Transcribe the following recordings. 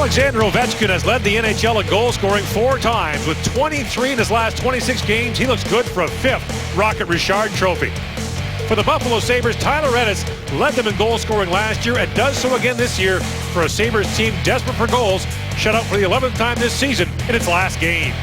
Alexander Ovechkin has led the NHL in goal scoring 4 times. With 23 in his last 26 games, he looks good for a 5th Rocket Richard trophy. For the Buffalo Sabres, Tyler Ennis led them in goal scoring last year and does so again this year for a Sabres team desperate for goals, shut out for the 11th time this season in its last game.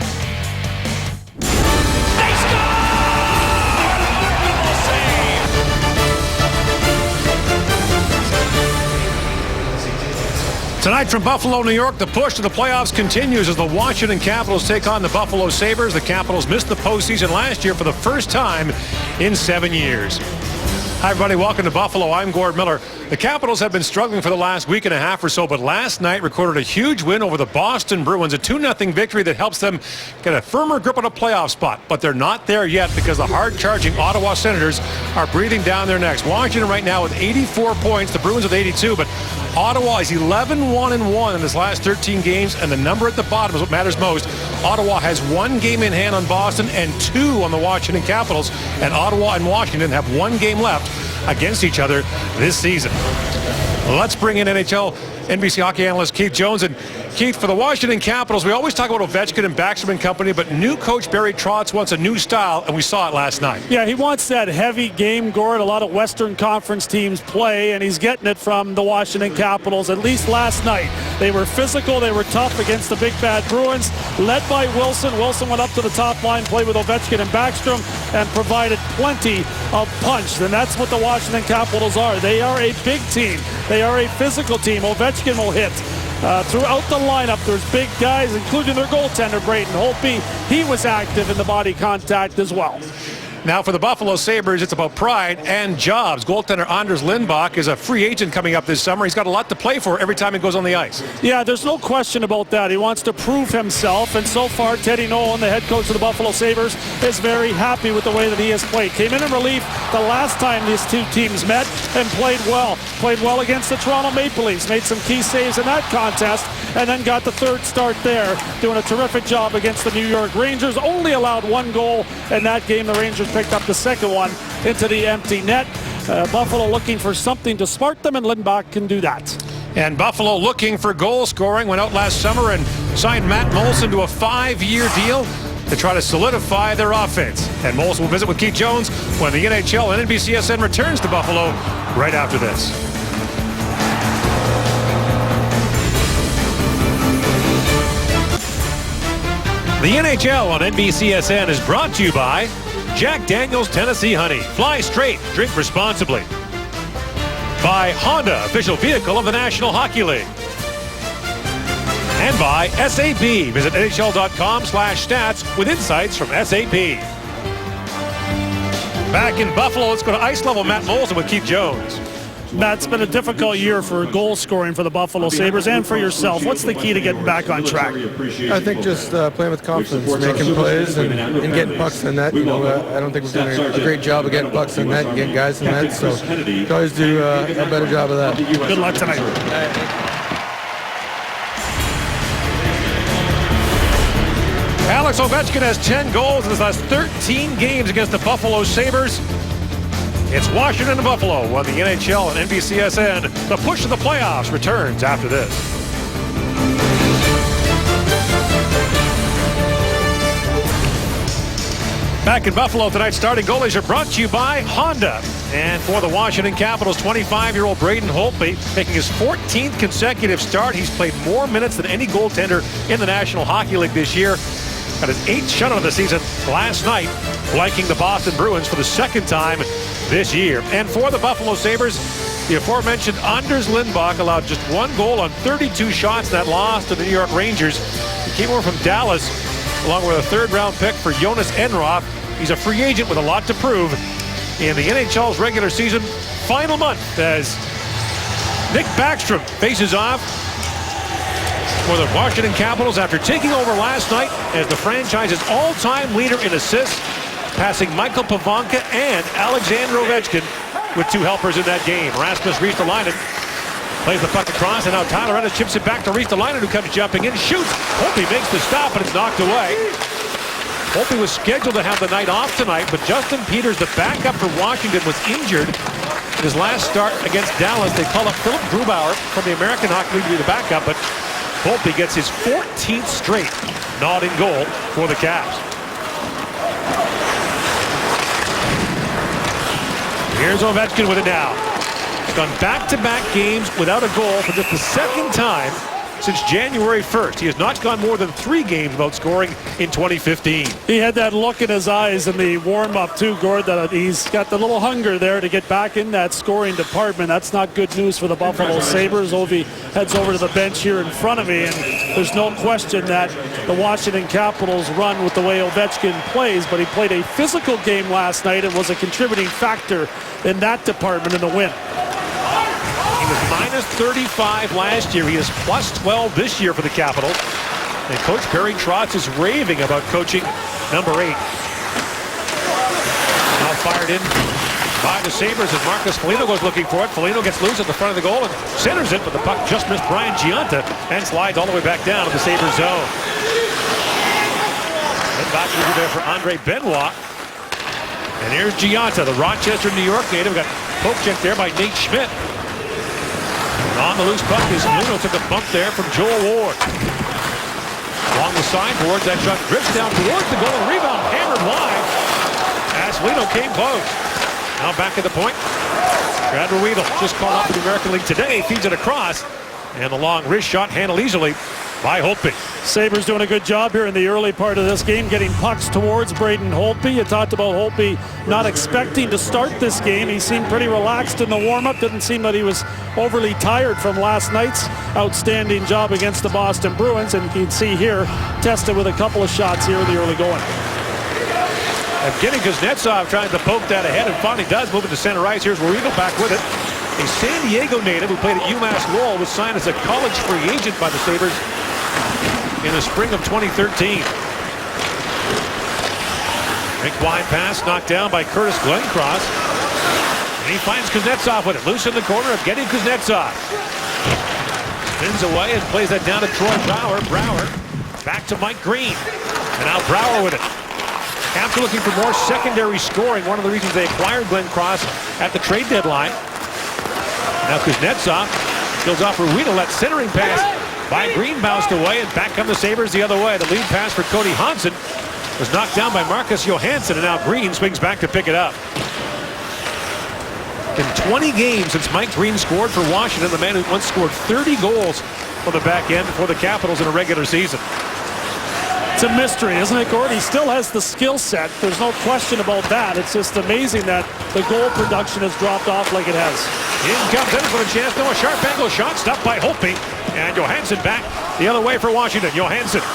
Tonight from Buffalo, New York, the push to the playoffs continues as the Washington Capitals take on the Buffalo Sabres. The Capitals missed the postseason last year for the first time in 7 years. Hi, everybody. Welcome to Buffalo. I'm Gord Miller. The Capitals have been struggling for the last week and a half or so, but last night recorded a huge win over the Boston Bruins, a 2-0 victory that helps them get a firmer grip on a playoff spot. But they're not there yet because the hard-charging Ottawa Senators are breathing down their necks. Washington right now with 84 points, the Bruins with 82, but Ottawa is 11-1-1 in his last 13 games, and the number at the bottom is what matters most. Ottawa has 1 game in hand on Boston and 2 on the Washington Capitals, and Ottawa and Washington have 1 game left against each other this season. Let's bring in NHL NBC hockey analyst Keith Jones. And Keith, for the Washington Capitals, we always talk about Ovechkin and Backstrom and company, but new coach Barry Trotz wants a new style, and we saw it last night. Yeah, he wants that heavy game, Gord. A lot of Western Conference teams play, and he's getting it from the Washington Capitals, at least last night. They were physical, they were tough against the big bad Bruins, led by Wilson. Wilson went up to the top line, played with Ovechkin and Backstrom, and provided plenty of punch. And that's what the Washington Capitals are. They are a big team. They are a physical team. Ovechkin will hit. Throughout the lineup, there's big guys, including their goaltender, Braden Holtby. He was active in the body contact as well. Now for the Buffalo Sabres, it's about pride and jobs. Goaltender Anders Lindback is a free agent coming up this summer. He's got a lot to play for every time he goes on the ice. Yeah, there's no question about that. He wants to prove himself, and so far, Teddy Nolan, the head coach of the Buffalo Sabres, is very happy with the way that he has played. Came in relief the last time these two teams met and played well. Played well against the Toronto Maple Leafs, made some key saves in that contest, and then got the 3rd start there, doing a terrific job against the New York Rangers. Only allowed 1 goal in that game. The Rangers picked up the 2nd one into the empty net. Buffalo looking for something to spark them, and Lindback can do that. And Buffalo looking for goal scoring, went out last summer and signed Matt Moulson to a 5-year deal to try to solidify their offense. And Moulson will visit with Keith Jones when the NHL and NBCSN returns to Buffalo right after this. The NHL on NBCSN is brought to you by Jack Daniel's Tennessee Honey. Fly straight, drink responsibly. By Honda, official vehicle of the National Hockey League. And by SAP. Visit NHL.com/stats with insights from SAP. Back in Buffalo, let's go to ice level Matt Moulson with Keith Jones. Matt, it's been a difficult year for goal scoring for the Buffalo Sabres and for yourself. What's the key to getting back on track? I think just playing with confidence, making plays and getting pucks in net. You know, I don't think we've done a great job of getting pucks in net and getting guys in net, so we always do a better job of that. Good luck tonight. Alex Ovechkin has 10 goals in his last 13 games against the Buffalo Sabres. It's Washington and Buffalo on the NHL and NBCSN. The push to the playoffs returns after this. Back in Buffalo tonight, starting goalies are brought to you by Honda. And for the Washington Capitals, 25-year-old Braden Holtby making his 14th consecutive start. He's played more minutes than any goaltender in the National Hockey League this year. Got his 8th shutout of the season last night, blanking the Boston Bruins for the 2nd time this year. And for the Buffalo Sabres, the aforementioned Anders Lindback allowed just 1 goal on 32 shots in that loss to the New York Rangers. He came over from Dallas along with a 3rd-round pick for Jonas Enroth. He's a free agent with a lot to prove in the NHL's regular season final month as Nick Backstrom faces off for the Washington Capitals after taking over last night as the franchise's all-time leader in assists, passing Michael Pavanka and Alexander Ovechkin with 2 helpers in that game. Rasmus Ristolainen plays the puck across, and now Tyler Ennis chips it back to Ristolainen, who comes jumping in, shoots. Holtby makes the stop, but it's knocked away. Holtby was scheduled to have the night off tonight, but Justin Peters, the backup for Washington, was injured in his last start against Dallas. They call up Philip Grubauer from the American Hockey League to be the backup, but Holtby gets his 14th straight not in goal for the Caps. Here's Ovechkin with it now. He's gone back-to-back games without a goal for just the second time since January 1st. He has not gone more than 3 games without scoring in 2015. He had that look in his eyes in the warm-up too, Gord, that he's got the little hunger there to get back in that scoring department. That's not good news for the Buffalo Sabres. Ovi heads over to the bench here in front of me, and there's no question that the Washington Capitals run with the way Ovechkin plays, but he played a physical game last night and was a contributing factor in that department in the win. He was minus 35 last year. He is plus 12 this year for the Capitals. And Coach Barry Trotz is raving about coaching number 8. Now fired in by the Sabres as Marcus Foligno goes looking for it. Foligno gets loose at the front of the goal and centers it, but the puck just missed Brian Giunta and slides all the way back down to the Sabres zone. And back over there for Andre Benoit. And here's Giunta, the Rochester, New York native. Got poke checked there by Nate Schmidt. On the loose puck is Foligno took a bump there from Joel Ward. Along the sideboards, that shot drifts down towards the goal and rebound hammered wide as Foligno came close. Now back at the point. Brad Ruedel just called up in the American League today, feeds it across, and the long wrist shot handled easily by Holtby. Sabres doing a good job here in the early part of this game, getting pucks towards Braden Holtby. You talked about Holtby not expecting to start this game. He seemed pretty relaxed in the warm-up. Didn't seem that he was overly tired from last night's outstanding job against the Boston Bruins. And you can see here, tested with a couple of shots here in the early going. Evgeny Kuznetsov trying to poke that ahead and finally does move it to center ice. Here's Ruedel back with it. A San Diego native who played at UMass Lowell was signed as a college free agent by the Sabres in the spring of 2013. Big wide pass knocked down by Curtis Glencross. And he finds Kuznetsov with it. Loose in the corner of Evgeny Kuznetsov. Spins away and plays that down to Troy Brouwer. Brouwer back to Mike Green. And now Brouwer with it. Caps are looking for more secondary scoring. One of the reasons they acquired Glencross at the trade deadline. Now Kuznetsov goes off for Ruedel. That centering pass by Green bounced away, and back come the Sabres the other way. The lead pass for Cody Hansen was knocked down by Marcus Johansson, and now Green swings back to pick it up. In 20 games since Mike Green scored for Washington, the man who once scored 30 goals on the back end for the Capitals in a regular season. It's a mystery, isn't it, Gord? He still has the skill set. There's no question about that. It's just amazing that the goal production has dropped off like it has. In comes Evans with a chance. No, a sharp angle shot stopped by Holtby. And Johansson back the other way for Washington. Johansson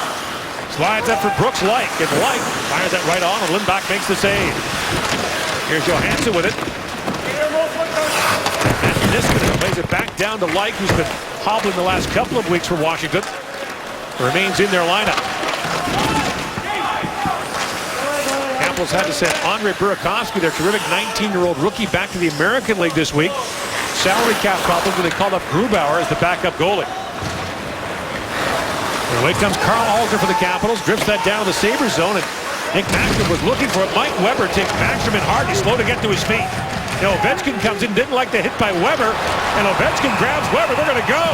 slides that for Brooks Laich. And Laich fires that right on, and Lindback makes the save. Here's Johansson with it. And Niskanen plays it back down to Laich, who's been hobbling the last couple of weeks for Washington. Remains in their lineup. Capitals had to send Andre Burakovsky, their terrific 19-year-old rookie, back to the American League this week. Salary cap problems when they called up Grubauer as the backup goalie. Away comes Carl Alder for the Capitals. Drifts that down to the Sabres zone, and Nick Backstrom was looking for it. Mike Weber takes Backstrom in hard. He's slow to get to his feet. Now Ovechkin comes in, didn't like the hit by Weber, and Ovechkin grabs Weber. They're going to go.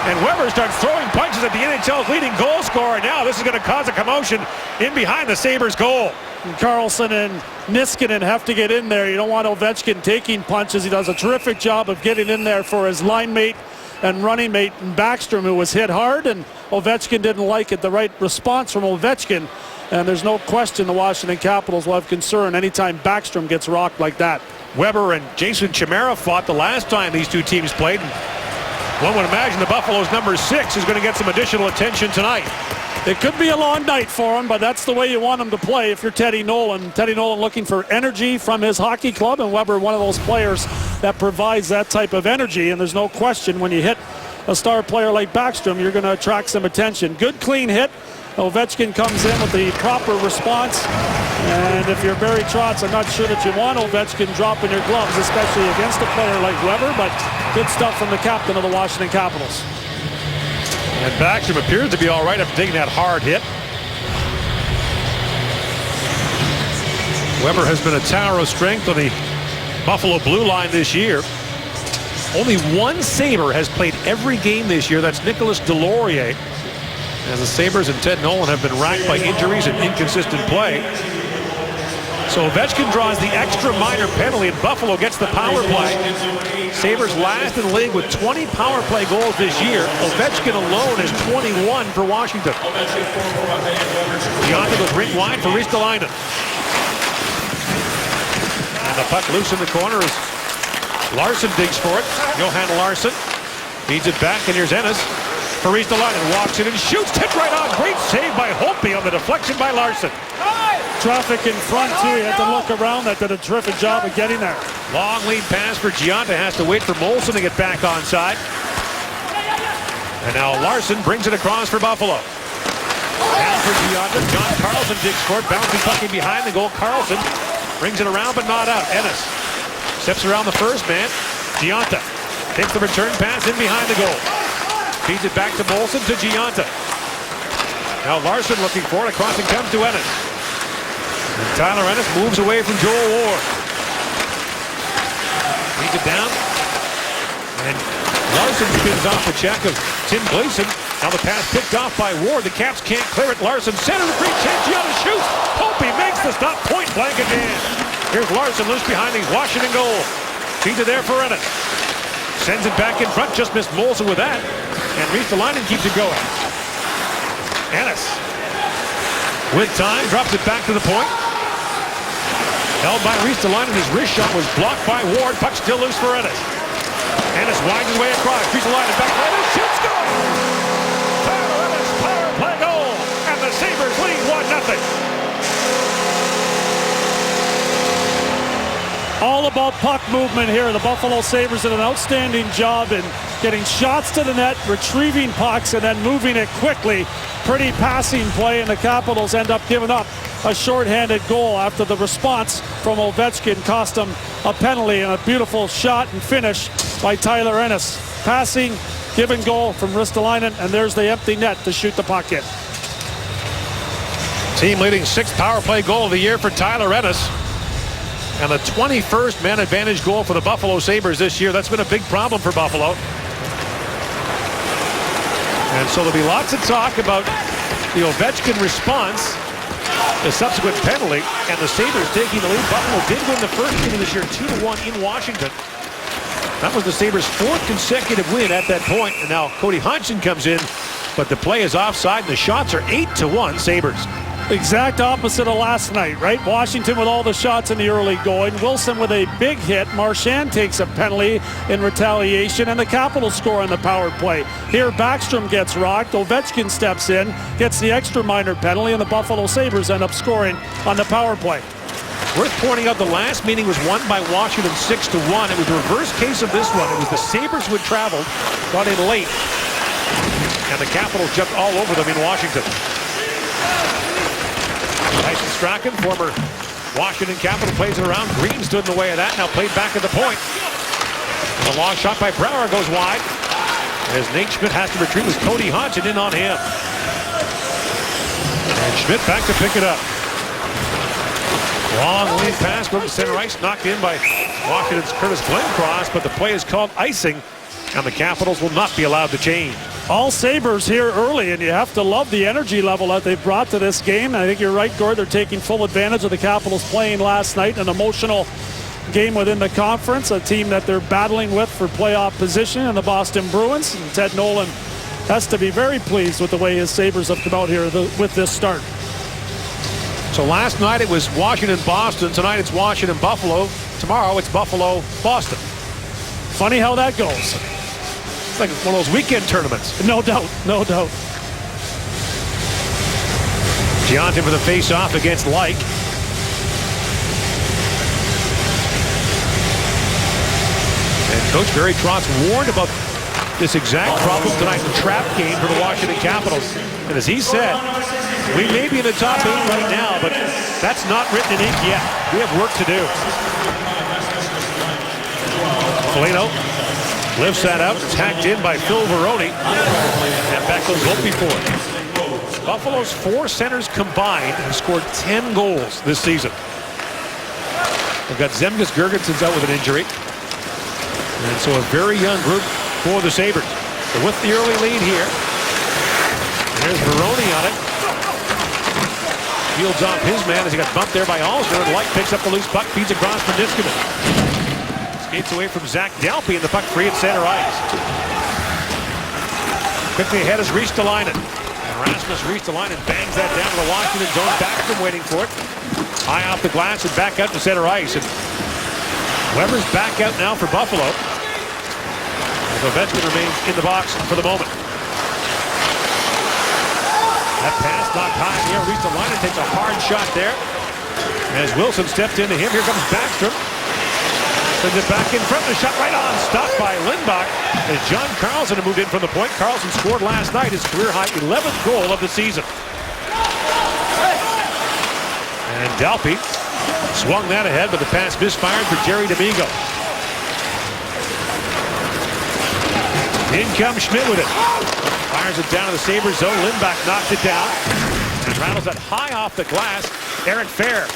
And Weber starts throwing punches at the NHL's leading goal scorer. Now this is going to cause a commotion in behind the Sabres goal. And Karlsson and Niskanen have to get in there. You don't want Ovechkin taking punches. He does a terrific job of getting in there for his line mate and running mate Backstrom, who was hit hard, and Ovechkin didn't like it. The right response from Ovechkin, and there's no question the Washington Capitals will have concern anytime Backstrom gets rocked like that. Weber and Jason Chimera fought the last time these two teams played. One would imagine the Buffalo's number 6 is going to get some additional attention tonight. It could be a long night for him, but that's the way you want him to play if you're Teddy Nolan. Teddy Nolan looking for energy from his hockey club, and Weber one of those players that provides that type of energy. And there's no question when you hit a star player like Backstrom, you're going to attract some attention. Good clean hit. Ovechkin comes in with the proper response. And if you're Barry Trotz, I'm not sure that you want Ovechkin dropping your gloves, especially against a player like Weber, but good stuff from the captain of the Washington Capitals. And Backstrom appears to be all right after taking that hard hit. Weber has been a tower of strength on the Buffalo blue line this year. Only one Sabre has played every game this year. That's Nicolas Deslauriers. As the Sabres and Ted Nolan have been racked by injuries and inconsistent play. So Ovechkin draws the extra minor penalty and Buffalo gets the power play. Sabres last in the league with 20 power play goals this year. Ovechkin alone is 21 for Washington. Gionta goes rink wide for Ristolainen. And the puck loose in the corner as Larson digs for it. Johan Larsson feeds it back, and here's Ennis. For Ristolainen, walks in and shoots. Tipped right on. Great save by Holtby on the deflection by Larsson. Traffic in front, too. He had to look around. That did a terrific job of getting there. Long lead pass for Gionta. Has to wait for Molson to get back onside. And now Larsson brings it across for Buffalo. Down for Gionta. John Carlson digs for it. Bouncing puck in behind the goal. Carlson brings it around but not out. Ennis steps around the first man. Gionta takes the return pass in behind the goal. Feeds it back to Molson to Gionta. Now Larsson looking for it. Across and comes to Ennis. And Tyler Ennis moves away from Joel Ward. Feeds it down. And Larsson spins off the check of Tim Gleason. Now the pass picked off by Ward. The Caps can't clear it. Larsson centers a great chance. Gionta shoots. Holtby makes the stop. Point blank again. Here's Larsson loose behind the Washington goal. Feeds it there for Ennis. Sends it back in front. Just missed Molson with that. And Ristolainen keeps it going. Ennis with time drops it back to the point. Held by Ristolainen. His wrist shot was blocked by Ward. Puck still loose for Ennis. Ennis winds his way across. Ristolainen back to Ennis. Shoots, goal! Tyler Ennis power play goal. And the Sabres lead 1-0. All about puck movement here. The Buffalo Sabres did an outstanding job in getting shots to the net, retrieving pucks, and then moving it quickly. Pretty passing play, and the Capitals end up giving up a shorthanded goal after the response from Ovechkin cost them a penalty, and a beautiful shot and finish by Tyler Ennis. Passing, given goal from Ristolainen, and there's the empty net to shoot the puck in. Team leading 6th power play goal of the year for Tyler Ennis. And the 21st man advantage goal for the Buffalo Sabres this year. That's been a big problem for Buffalo. And so there'll be lots of talk about the Ovechkin response, the subsequent penalty, and the Sabres taking the lead. Buffalo did win the first game of this year 2-1 in Washington. That was the Sabres' 4th consecutive win at that point. And now Cody Hodgson comes in, but the play is offside, and the shots are 8-1 Sabres. Exact opposite of last night, right? Washington with all the shots in the early going. Wilson with a big hit. Marchand takes a penalty in retaliation, and the Capitals score on the power play. Here, Backstrom gets rocked. Ovechkin steps in, gets the extra minor penalty, and the Buffalo Sabres end up scoring on the power play. Worth pointing out, the last meeting was won by Washington 6-1. It was the reverse case of this one. It was the Sabres who had traveled, got in late, and the Capitals jumped all over them in Washington. Tyson Strachan, former Washington Capital, plays it around. Green stood in the way of that. Now played back at the point. And a long shot by Brouwer goes wide. As Nate Schmidt has to retrieve with Cody Hodgson in on him. And Schmidt back to pick it up. Long lead pass goes to center ice, knocked in by Washington's Curtis Glencross, but the play is called icing, and the Capitals will not be allowed to change. All Sabres here early, and you have to love the energy level that they've brought to this game. I think you're right, Gord. They're taking full advantage of the Capitals playing last night. An emotional game within the conference, a team that they're battling with for playoff position in the Boston Bruins. And Ted Nolan has to be very pleased with the way his Sabres have come out here with this start. So last night it was Washington-Boston. Tonight it's Washington-Buffalo. Tomorrow it's Buffalo-Boston. Funny how that goes. It's like one of those weekend tournaments. No doubt, no doubt. Gionta for the face-off against Like. And Coach Barry Trotz warned about this exact problem tonight in the trap game for the Washington Capitals. And as he said, we may be in the top 8 right now, but that's not written in ink yet. We have work to do. Foligno lifts that out. It's hacked in by Phil Varone. And back goes Holtby for it. Buffalo's 4 centers combined have scored 10 goals this season. They've got Zemgus Girgensons out with an injury. And so a very young group for the Sabres. So with the early lead here, there's Veroni on it. Fields off his man as he got bumped there by Alsner, and Light picks up the loose puck, feeds across for Niskanen. Skates away from Zach Delpy, and the puck free at center ice. Quickly ahead is Ristolainen. And Rasmus Ristolainen bangs that down to the Washington zone. Backstrom waiting for it. High off the glass and back out to center ice. And Weber's back out now for Buffalo. As Ovechkin remains in the box for the moment. That pass knocked high in the air. Ristolainen takes a hard shot there. As Wilson stepped into him, here comes Backstrom. Sends it back in front. The shot right on. Stopped by Lindback. As John Carlson moved in from the point. Carlson scored last night his career-high 11th goal of the season. And Delpy swung that ahead, but the pass misfired for Jerry D'Amigo. In comes Schmidt with it. Fires it down to the Sabres zone. Lindback knocked it down. And rattles it high off the glass. Eric Fehr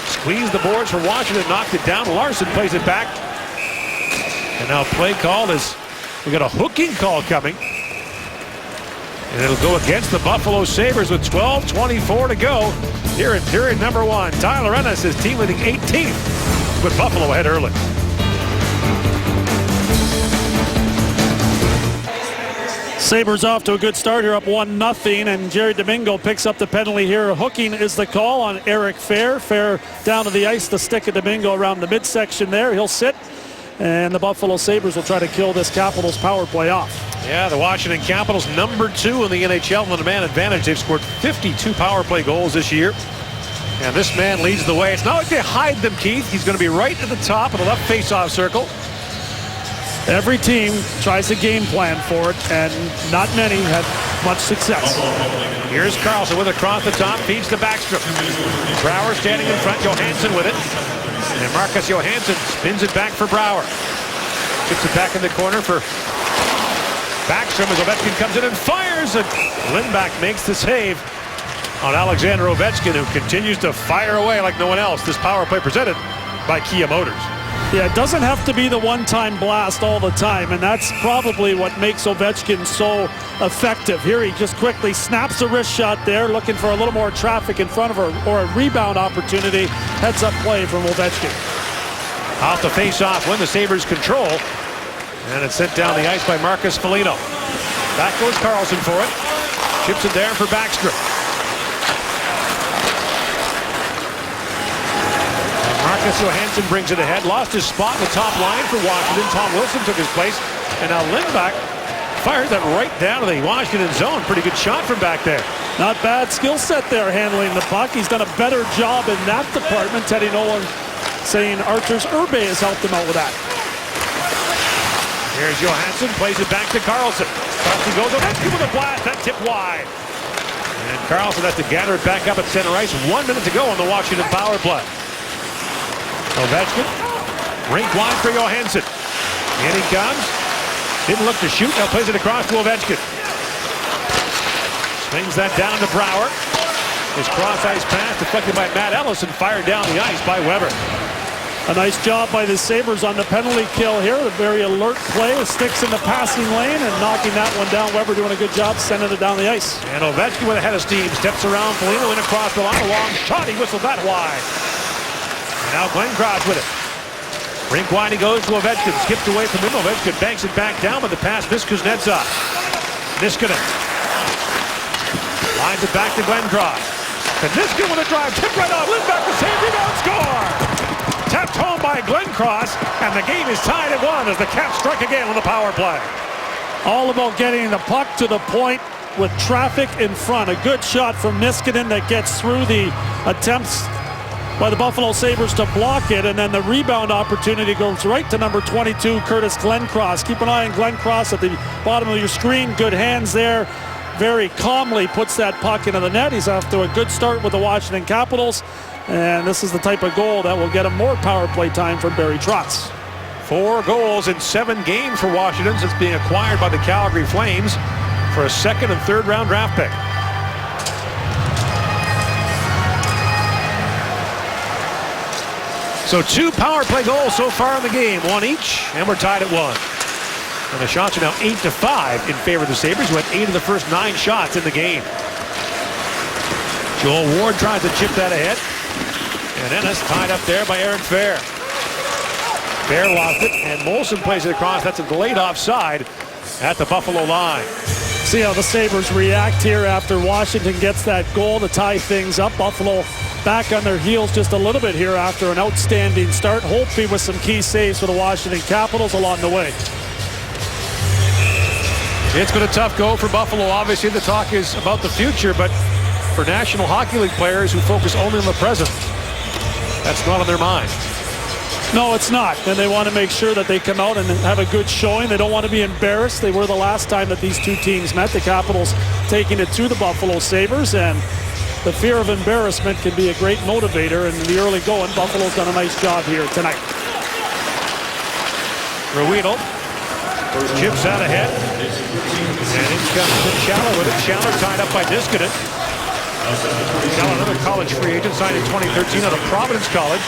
squeezed the boards for Washington, knocked it down. Larson plays it back. And now play called as we got a hooking call coming. And it'll go against the Buffalo Sabres with 12:24 to go here in period number 1. Tyler Ennis is team leading 18th with Buffalo ahead early. Sabres off to a good start here, up 1-0, and Jerry Domingo picks up the penalty here. Hooking is the call on Eric Fehr. Fehr down to the ice, the stick of Domingo around the midsection there. He'll sit, and the Buffalo Sabres will try to kill this Capitals power play off. Yeah, the Washington Capitals, number 2 in the NHL on the man advantage. They've scored 52 power play goals this year. And this man leads the way. It's not like they hide them, Keith. He's going to be right at the top of the left face-off circle. Every team tries a game plan for it, and not many have much success. Here's Carlson with it across the top, feeds to Backstrom. Brouwer standing in front, Johansson with it. And Marcus Johansson spins it back for Brouwer. Gets it back in the corner for Backstrom as Ovechkin comes in and fires. And Lindback makes the save on Alexander Ovechkin, who continues to fire away like no one else. This power play presented by Kia Motors. Yeah, it doesn't have to be the one-time blast all the time, and that's probably what makes Ovechkin so effective. Here he just quickly snaps a wrist shot there, looking for a little more traffic in front of her, or a rebound opportunity. Heads-up play from Ovechkin. Off the face-off when the Sabres control, and it's sent down the ice by Marcus Foligno. Back goes Carlson for it. Chips it there for Backstrom. Marcus Johansson brings it ahead. Lost his spot in the top line for Washington. Tom Wilson took his place. And now Lindback fires that right down to the Washington zone. Pretty good shot from back there. Not bad skill set there handling the puck. He's done a better job in that department. Teddy Nolan saying Arturs Irbe has helped him out with that. Here's Johansson. Plays it back to Carlson. Carlson goes over with a blast. That tip wide. And Carlson has to gather it back up at center ice. 1 minute to go on the Washington power play. Ovechkin, rink wide for Johansson. In he comes. Didn't look to shoot. Now plays it across to Ovechkin. Swings that down to Brouwer. His cross-ice pass deflected by Matt Ellis and fired down the ice by Weber. A nice job by the Sabres on the penalty kill here. A very alert play. Sticks in the passing lane and knocking that one down. Weber doing a good job sending it down the ice. And Ovechkin with a head of steam. Steps around Foligno in across the line. A long shot. He whistled that wide. Now Glenn Cross with it. Rink wide he goes to Ovechkin. Skipped away from him. Ovechkin banks it back down, but the pass missed Kuznetsov. Niskanen lines it back to Glenn Cross. And Niskanen with a drive. Tip right off. Lindback the save. Rebound score. Tapped home by Glenn Cross. And the game is tied at 1 as the Caps strike again on the power play. All about getting the puck to the point with traffic in front. A good shot from Niskanen that gets through the attempts by the Buffalo Sabres to block it, and then the rebound opportunity goes right to number 22, Curtis Glencross. Keep an eye on Glencross at the bottom of your screen. Good hands there. Very calmly puts that puck into the net. He's off to a good start with the Washington Capitals, and this is the type of goal that will get him more power play time from Barry Trotz. 4 goals in 7 games for Washington since being acquired by the Calgary Flames for a 2nd and 3rd round draft pick. So 2 power play goals so far in the game, 1 each, and we're tied at 1. And the shots are now 8-5 in favor of the Sabres, who had 8 of the first 9 shots in the game. Joel Ward tries to chip that ahead. And Ennis tied up there by Eric Fair. Fair lost it, and Molson plays it across. That's a delayed offside at the Buffalo line. See how the Sabres react here after Washington gets that goal to tie things up. Buffalo back on their heels just a little bit here after an outstanding start. Holtby with some key saves for the Washington Capitals along the way. It's been a tough go for Buffalo. Obviously, the talk is about the future, but for National Hockey League players who focus only on the present, that's not on their mind. No, it's not. And they want to make sure that they come out and have a good showing. They don't want to be embarrassed. They were the last time that these two teams met. The Capitals taking it to the Buffalo Sabres, and the fear of embarrassment can be a great motivator. And in the early going, Buffalo's done a nice job here tonight. Ruedel chips out ahead. And in comes Schaller with it. Schaller tied up by Niskanen. Schaller, another college free agent, signed in 2013 out of Providence College.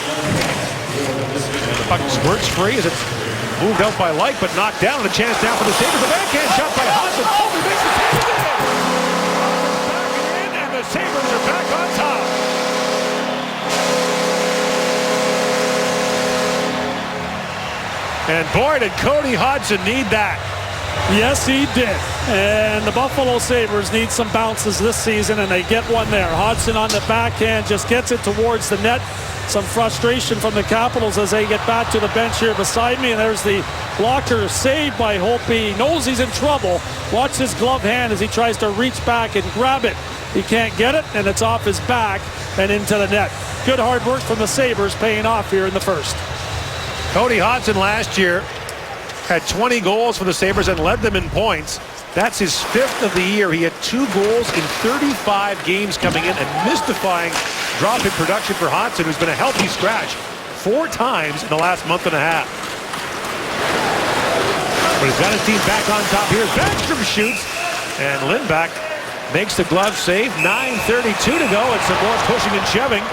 And the puck squirts free as it's moved out by Light, but knocked down. And a chance down for the Sabres. The backhand shot by Hudson. Oh, he makes the save. Back in, and the Sabres are back on top. And boy, did Cody Hodgson need that. Yes, he did. And the Buffalo Sabres need some bounces this season, and they get one there. Hodgson on the backhand just gets it towards the net. Some frustration from the Capitals as they get back to the bench here beside me. And there's the blocker saved by Holtby. He knows he's in trouble. Watch his glove hand as he tries to reach back and grab it. He can't get it, and it's off his back and into the net. Good hard work from the Sabres paying off here in the first. Cody Hodgson last year had 20 goals for the Sabres and led them in points. That's his 5th of the year. He had 2 goals in 35 games coming in, a mystifying drop in production for Hodgson, who's been a healthy scratch 4 times in the last month and a half. But he's got his team back on top here. Backstrom shoots, and Lindback makes the glove save. 9:32 to go, and some more pushing and shoving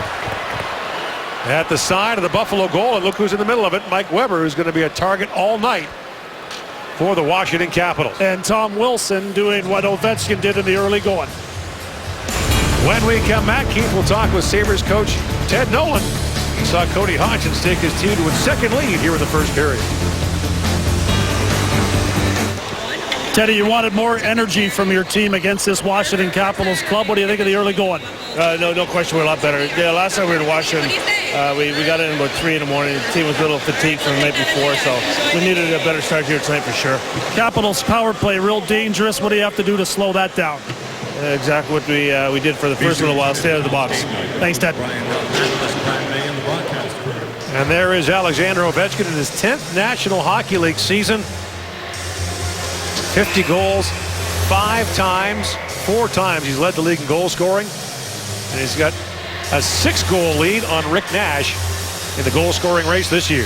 at the side of the Buffalo goal. And look who's in the middle of it, Mike Weber, who's going to be a target all night for the Washington Capitals. And Tom Wilson doing what Ovechkin did in the early going. When we come back, Keith will talk with Sabres coach Ted Nolan. He saw Cody Hodgson take his team to its 2nd lead here in the first period. Teddy, you wanted more energy from your team against this Washington Capitals club. What do you think of the early going? No question, we're a lot better. Yeah, last time we were in Washington, we got in about 3 in the morning. The team was a little fatigued from the night before, so we needed a better start here tonight for sure. Capitals power play, real dangerous. What do you have to do to slow that down? Exactly what we did for the first little while. Stay out of the box. Thanks, Ted. And there is Alexander Ovechkin in his 10th National Hockey League season. 50 goals 5 times. 4 times he's led the league in goal scoring. And he's got a 6-goal lead on Rick Nash in the goal scoring race this year.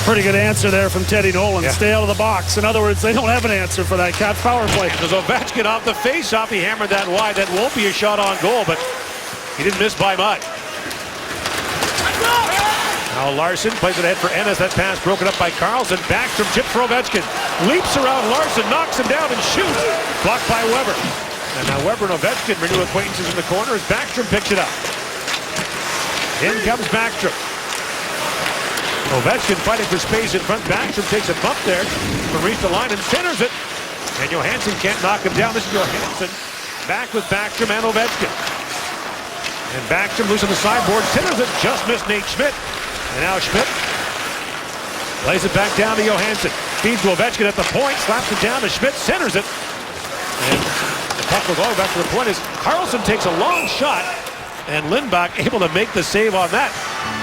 Pretty good answer there from Teddy Nolan. Yeah. Stay out of the box. In other words, they don't have an answer for that Cat power play. As Ovechkin off the face-off, he hammered that wide. That won't be a shot on goal, but he didn't miss by much. Now Larson plays it ahead for Ennis. That pass broken up by Carlson. Backstrom chip for Ovechkin. Leaps around Larson, knocks him down and shoots. Blocked by Weber. And now Weber and Ovechkin renew acquaintances in the corner as Backstrom picks it up. In comes Backstrom. Ovechkin fighting for space in front. Backstrom takes a bump there from reach the line and centers it. And Johansson can't knock him down. This is Johansson back with Backstrom and Ovechkin. And Backstrom loose on the sideboard. Centers it. Just missed Nate Schmidt. And now Schmidt lays it back down to Johansson. Feeds to Ovechkin at the point. Slaps it down to Schmidt. Centers it. And the puck will go back to the point as Carlson takes a long shot. And Lindback able to make the save on that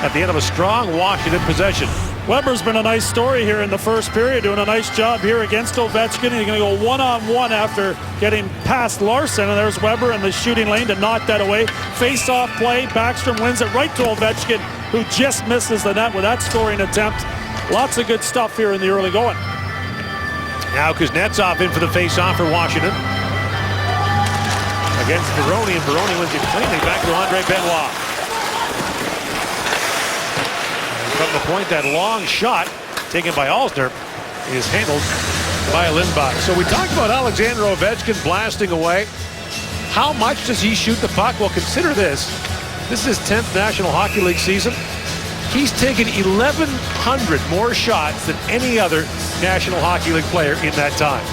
at the end of a strong Washington possession. Weber's been a nice story here in the first period, doing a nice job here against Ovechkin. He's going to go one-on-one after getting past Larson, and there's Weber in the shooting lane to knock that away. Face-off play, Backstrom wins it right to Ovechkin, who just misses the net with that scoring attempt. Lots of good stuff here in the early going. Now Kuznetsov in for the face-off for Washington against Baroni, and Baroni wins it cleanly back to Andre Benoit. from the point. That long shot taken by Alsner is handled by Lindback. So we talked about Alexander Ovechkin blasting away. How much does he shoot the puck? Well, consider this. This is his 10th National Hockey League season. He's taken 1,100 more shots than any other National Hockey League player in that time.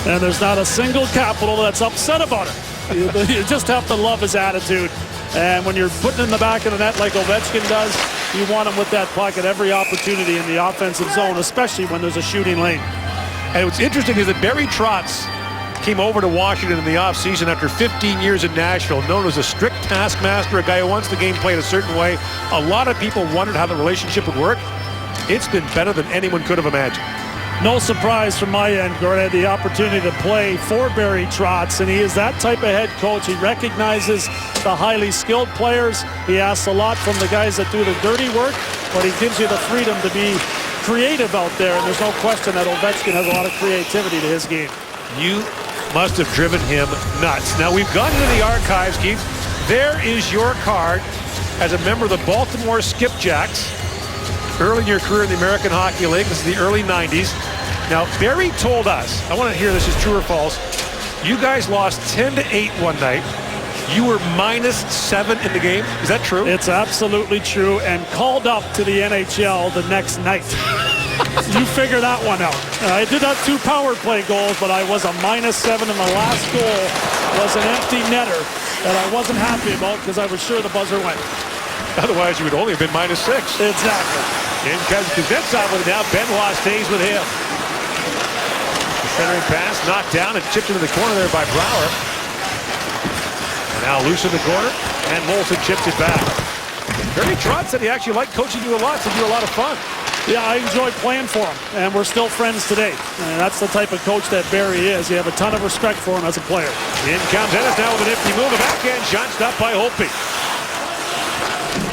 And there's not a single Capital that's upset about it. You just have to love his attitude. And when you're putting in the back of the net like Ovechkin does, you want him with that puck at every opportunity in the offensive zone, especially when there's a shooting lane. And what's interesting is that Barry Trotz came over to Washington in the offseason after 15 years in Nashville, known as a strict taskmaster, a guy who wants the game played a certain way. A lot of people wondered how the relationship would work. It's been better than anyone could have imagined. No surprise from my end, Gord. I had the opportunity to play for Barry Trotz, and he is that type of head coach. He recognizes the highly skilled players. He asks a lot from the guys that do the dirty work, but he gives you the freedom to be creative out there, and there's no question that Ovechkin has a lot of creativity to his game. You must have driven him nuts. Now, we've gone into the archives, Keith. There is your card as a member of the Baltimore Skipjacks. Early in your career in the American Hockey League. This is the early 90s. Now, Barry told us, I want to hear this is true or false, you guys lost 10-8 one night. You were -7 in the game. Is that true? It's absolutely true, and called up to the NHL the next night. You figure that one out. I did have 2 power play goals, but I was a -7, and the last goal was an empty netter that I wasn't happy about because I was sure the buzzer went. Otherwise, you would only have been -6. Exactly. In Kuznetsov with it now. Benoit stays with him. The centering pass knocked down and chipped into the corner there by Brouwer. And now loose in the corner, and Molson chips it back. Barry Trotz said he actually liked coaching you a lot, said you were a lot of fun. Yeah, I enjoyed playing for him, and we're still friends today. And that's the type of coach that Barry is. You have a ton of respect for him as a player. In comes Ennis now with a nifty move. A backhand shot stopped by Holtby.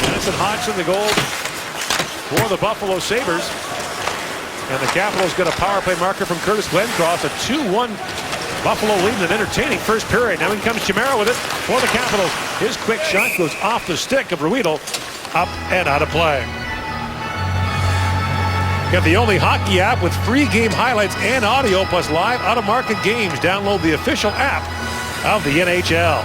Ennis and Hodgson the goal for the Buffalo Sabres. And the Capitals get a power play marker from Curtis Glencross. A 2-1 Buffalo lead in an entertaining first period. Now in comes Chimera with it for the Capitals. His quick shot goes off the stick of Ruedel, up and out of play. You have the only hockey app with free game highlights and audio plus live out-of-market games. Download the official app of the NHL.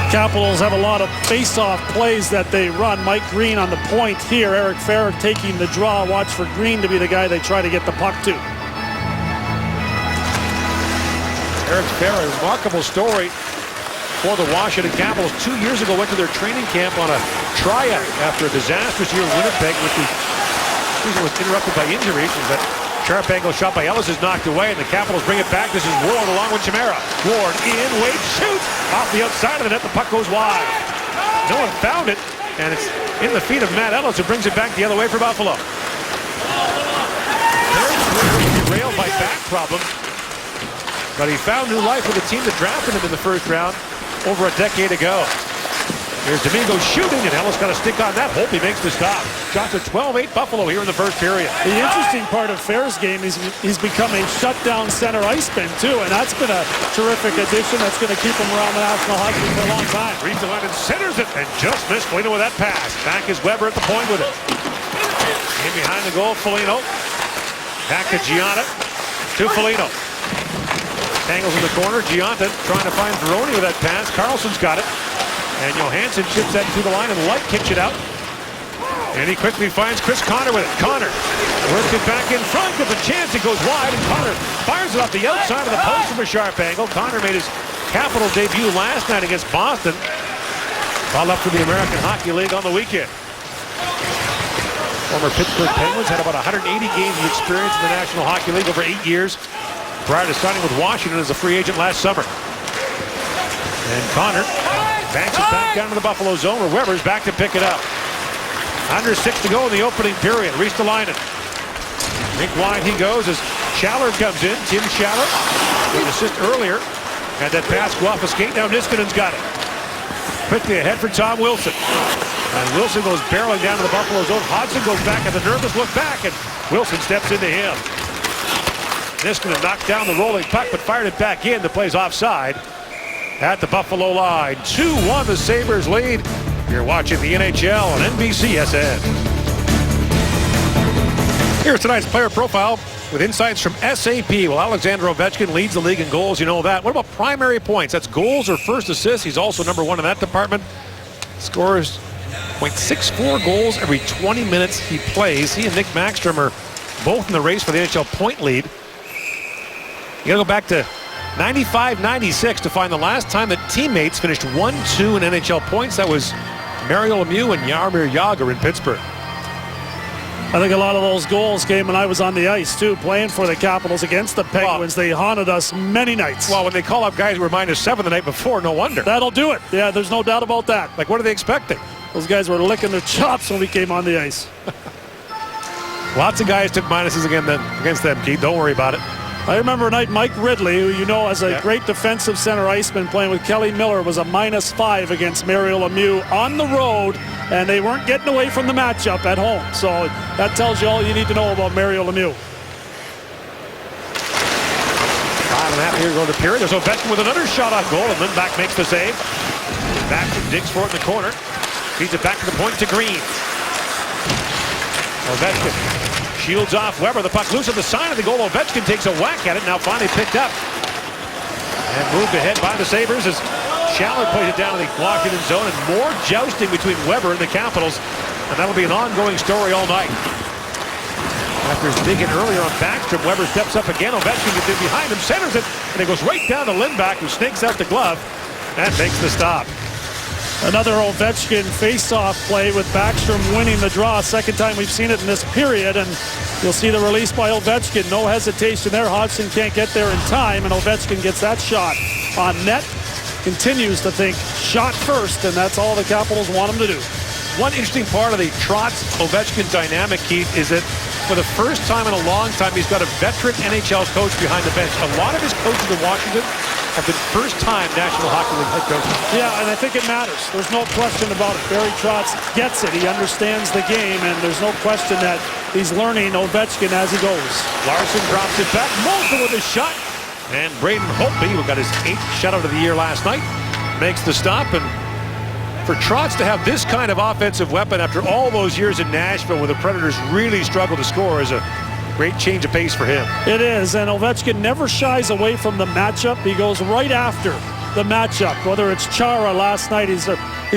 Capitals have a lot of face-off plays that they run. Mike Green on the point here. Eric Ferrick taking the draw. Watch for Green to be the guy they try to get the puck to. Eric Ferrick, remarkable story for the Washington Capitals. 2 years ago, went to their training camp on a tryout after a disastrous year in Winnipeg, which was interrupted by injuries. That sharp angle shot by Ellis is knocked away, and the Capitals bring it back. This is Ward along with Chimera. Ward in, Wade shoots off the outside of the net. The puck goes wide. No one found it, and it's in the feet of Matt Ellis, who brings it back the other way for Buffalo. Very clearly derailed by back problems, but he found new life with a team that drafted him in the first round over a decade ago. Here's Domingo shooting, and Ellis got a stick on that. Holtby makes the stop. Shots are 12-8 Buffalo here in the first period. The interesting part of Fair's game is he's become a shutdown center iceman, too, and that's been a terrific addition that's going to keep him around the National Hockey League for a long time. Reads the line and centers it, and just missed Foligno with that pass. Back is Weber at the point with it. In behind the goal, Foligno. Back to Gianna. To Foligno. Tangles in the corner. Gianna trying to find Veroni with that pass. Carlson's got it. And Johansson chips that to the line, and Light kicks it out. And he quickly finds Chris Connor with it. Connor works it back in front with a chance. It goes wide, and Connor fires it off the outside of the post from a sharp angle. Connor made his Capital debut last night against Boston. Ball up for the American Hockey League on the weekend. Former Pittsburgh Penguins had about 180 games of experience in the National Hockey League over 8 years prior to signing with Washington as a free agent last summer. And Connor banks it back down to the Buffalo zone, where Weber's back to pick it up. Under 6 to go in the opening period. Ristolainen. Rink wide he goes as Schaller comes in. Tim Schaller with an assist earlier. Had that pass go off a skate. Now Niskanen's got it. Quickly ahead for Tom Wilson. And Wilson goes barreling down to the Buffalo zone. Hodgson goes back at the nervous look back, and Wilson steps into him. Niskanen knocked down the rolling puck, but fired it back in. The play's offside at the Buffalo line. 2-1 the Sabres lead. You're watching the NHL on NBCSN. Here's tonight's player profile with insights from SAP. Well, Alexander Ovechkin leads the league in goals, you know that. What about primary points? That's goals or first assists. He's also number one in that department. Scores .64 goals every 20 minutes he plays. He and Nick Backstrom are both in the race for the NHL point lead. You gotta go back to 95-96 to find the last time that teammates finished 1-2 in NHL points. That was Mario Lemieux and Jaromir Jagr in Pittsburgh. I think a lot of those goals came when I was on the ice, too, playing for the Capitals against the Penguins. They haunted us many nights. Well, when they call up guys who were -7 the night before, no wonder. That'll do it. Yeah, there's no doubt about that. Like, what are they expecting? Those guys were licking their chops when we came on the ice. Lots of guys took minuses against them, Keith. Don't worry about it. I remember a night Mike Ridley, who you know as a great defensive center iceman playing with Kelly Miller, was a -5 against Mario Lemieux on the road, and they weren't getting away from the matchup at home. So that tells you all you need to know about Mario Lemieux. 5.5 here going to period. There's Ovechkin with another shot on goal, and Lindback makes the save. Backstrom digs for it in the corner. Feeds it back to the point to Green. Ovechkin shields off Weber. The puck loose at the side of the goal. Ovechkin takes a whack at it. Now finally picked up. And moved ahead by the Sabres as Schaller plays it down in the Washington zone. And more jousting between Weber and the Capitals. And that'll be an ongoing story all night. After his dig in earlier on Backstrom, Weber steps up again. Ovechkin gets in behind him, centers it, and it goes right down to Lindback, who snakes out the glove and makes the stop. Another Ovechkin face-off play with Backstrom winning the draw. Second time we've seen it in this period, and you'll see the release by Ovechkin. No hesitation there. Hodgson can't get there in time, and Ovechkin gets that shot on net. Continues to think shot first, and that's all the Capitals want him to do. One interesting part of the Trotz-Ovechkin dynamic, Keith, is that for the first time in a long time, he's got a veteran NHL coach behind the bench. A lot of his coaches in Washington have been first-time National Hockey League head coaches. Yeah, and I think it matters. There's no question about it. Barry Trotz gets it. He understands the game, and there's no question that he's learning Ovechkin as he goes. Larson drops it back. Moulton with a shot. And Braden Holtby, who got his 8th shutout of the year last night, makes the stop. And for Trotz to have this kind of offensive weapon after all those years in Nashville where the Predators really struggled to score is a great change of pace for him. It is, and Ovechkin never shies away from the matchup. He goes right after the matchup. Whether it's Chara last night, he's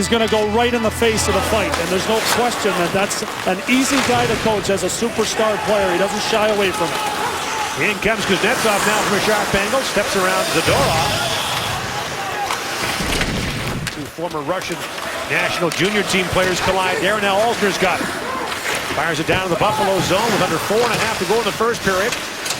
going to go right in the face of the fight, and there's no question that that's an easy guy to coach as a superstar player. He doesn't shy away from it. In comes Kuznetsov now from a sharp angle, steps around Zadorov. Two former Russian national junior team players collide there. Now Alsner's got it. Fires it down to the Buffalo zone with under 4.5 to go in the first period.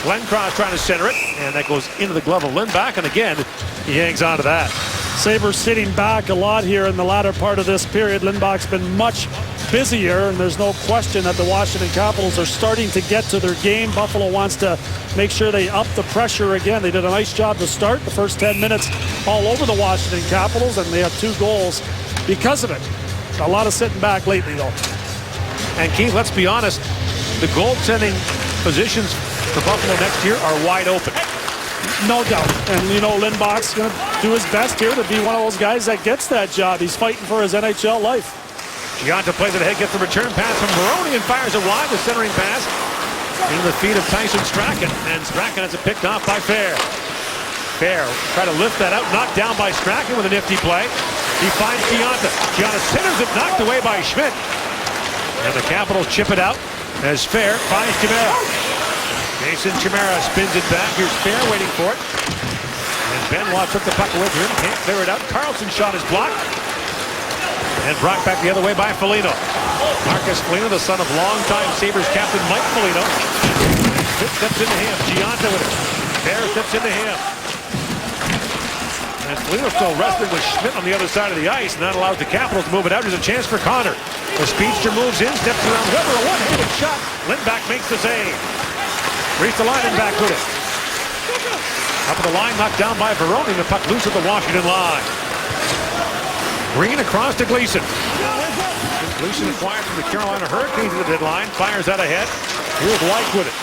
Glenncross trying to center it, and that goes into the glove of Lindback, and again, he hangs on to that. Sabres sitting back a lot here in the latter part of this period. Lindback's been much busier, and there's no question that the Washington Capitals are starting to get to their game. Buffalo wants to make sure they up the pressure again. They did a nice job to start the first 10 minutes all over the Washington Capitals, and they have 2 goals because of it. A lot of sitting back lately, though. And Keith, let's be honest, the goaltending positions for Buffalo next year are wide open. No doubt. And, you know, Lindback's going to do his best here to be one of those guys that gets that job. He's fighting for his NHL life. Gionta plays it ahead, gets the return pass from Baroni and fires it wide. The centering pass into the feet of Tyson Strachan. And Strachan has it picked off by Fair. Fair try to lift that out, knocked down by Strachan with a nifty play. He finds Gionta. Gionta centers it, knocked away by Schmidt. And the Capitals chip it out as Fair finds Chimera. Jason Chimera spins it back. Here's Fair waiting for it. And Benoit took the puck away from him. Can't clear it out. Carlson's shot is blocked. And brought back the other way by Foligno. Marcus Foligno, the son of longtime Sabres captain Mike Foligno. Schmidt steps into him. Gionta with it. Fair steps into him. And Foligno still wrestling with Schmidt on the other side of the ice, and that allows the Capitals to move it out. There's a chance for Connor. The speedster moves in, steps around Weber, a one-handed shot. Lindback makes the save. Reads the line and back with it. Up of the line, knocked down by Baroni. The puck loose at the Washington line. Green across to Gleason. Gleason acquired from the Carolina Hurricanes at the deadline. Fires that ahead. Here's White with it.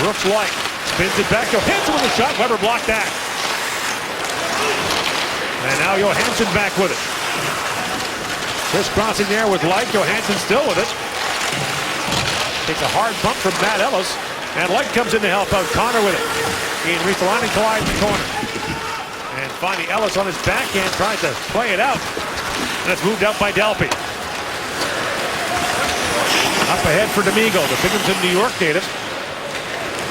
Brooks White spins it back. Johansson with a shot. Weber blocked that. And now Johansson back with it. Crisscrossing there with Light. Johansson still with it. Takes a hard bump from Matt Ellis. And Light comes in to help out. Connor with it. Ian Ristolainen collides in the corner. And finally Ellis on his backhand tries to play it out. And it's moved out by Delpy. Up ahead for D'Amigo, the Binghamton, New York native,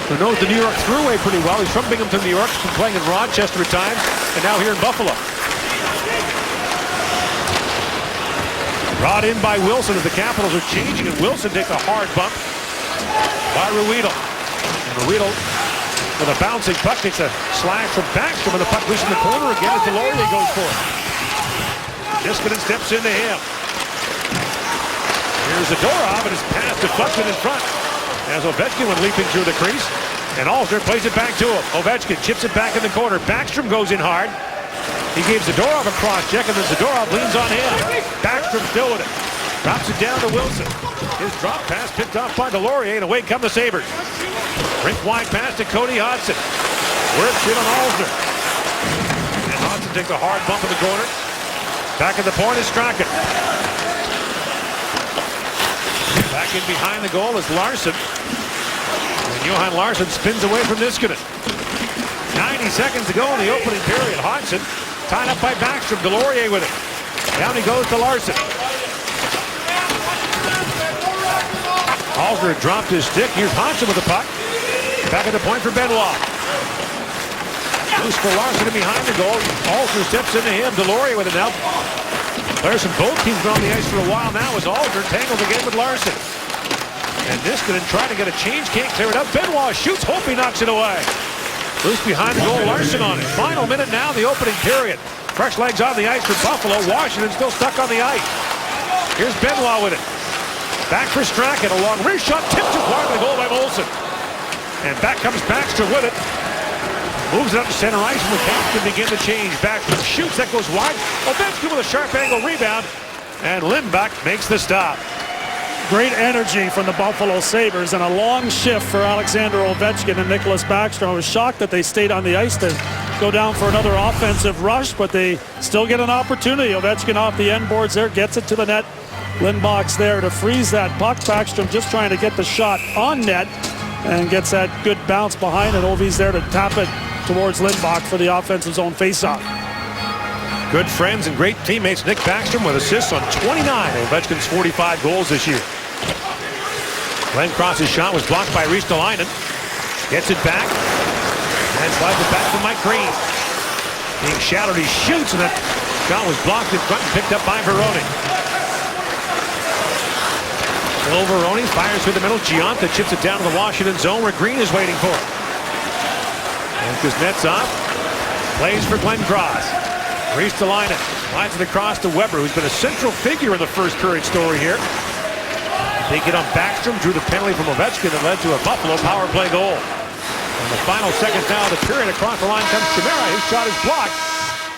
who knows the New York Thruway pretty well. He's from Binghamton, New York. He's been playing in Rochester at times, and now here in Buffalo. Brought in by Wilson as the Capitals are changing, and Wilson takes a hard bump by Ruedel. And Ruedel, with a bouncing puck, takes a slash from Backstrom, and the puck loose in the corner again as Delorier goes for it. Niskanen steps into him. Here's Zadorov, and his pass deflected in front as Ovechkin went leaping through the crease, and Alsner plays it back to him. Ovechkin chips it back in the corner. Backstrom goes in hard. He gave Zadorov a cross check, and then Zadorov leans on him. Backstrom still with it. Drops it down to Wilson. His drop pass picked off by Delorier, and away come the Sabres. Rink wide pass to Cody Hodgson. Works in on Alsner. And Hodgson takes a hard bump in the corner. Back at the point is Strachan. Back in behind the goal is Larson. And Johan Larson spins away from Niskanen. 90 seconds to go in the opening period. Hodgson tied up by Backstrom. Delorier with it. Down he goes to Larson. Alsner dropped his stick. Here's Hodgson with the puck. Back at the point for Benoit. Loose for Larson in behind the goal. Alsner steps into him. Delorier with it now. Larson, both teams been on the ice for a while now as Alsner tangles again with Larson. And Niskanen trying to get a change, can't clear it up. Benoit shoots, Holtby knocks it away. Loose behind the goal, Larson on it. Final minute now, the opening period. Fresh legs on the ice for Buffalo. Washington still stuck on the ice. Here's Benoit with it. Back for Strachan, a long wrist shot, tipped too far to the goal by Molson. And back comes Backstrom with it. Moves it up to center ice, and McCann can begin to change. Backstrom shoots, that goes wide. Ovechkin with a sharp angle rebound, and Lindback makes the stop. Great energy from the Buffalo Sabres and a long shift for Alexander Ovechkin and Nicholas Backstrom. I was shocked that they stayed on the ice to go down for another offensive rush, but they still get an opportunity. Ovechkin off the end boards there, gets it to the net. Lindback's there to freeze that puck. Backstrom just trying to get the shot on net and gets that good bounce behind it. Ovi's there to tap it towards Lindback for the offensive zone faceoff. Good friends and great teammates. Nick Backstrom with assists on 29 of Ovechkin's 45 goals this year. Glenn Cross's shot was blocked by Ristolainen. Gets it back and slides it back to Mike Green. Being shadowed, he shoots, and that shot was blocked in front and picked up by Veroni. Phil Veroni fires through the middle. Gionta chips it down to the Washington zone where Green is waiting for it. And Kuznetsov plays for Glenn Cross. Ristolainen slides it across to Weber, who's been a central figure in the first period story here. They get on Backstrom, drew the penalty from Ovechkin that led to a Buffalo power play goal. In the final seconds now of the period, across the line comes Chimera. His shot is blocked.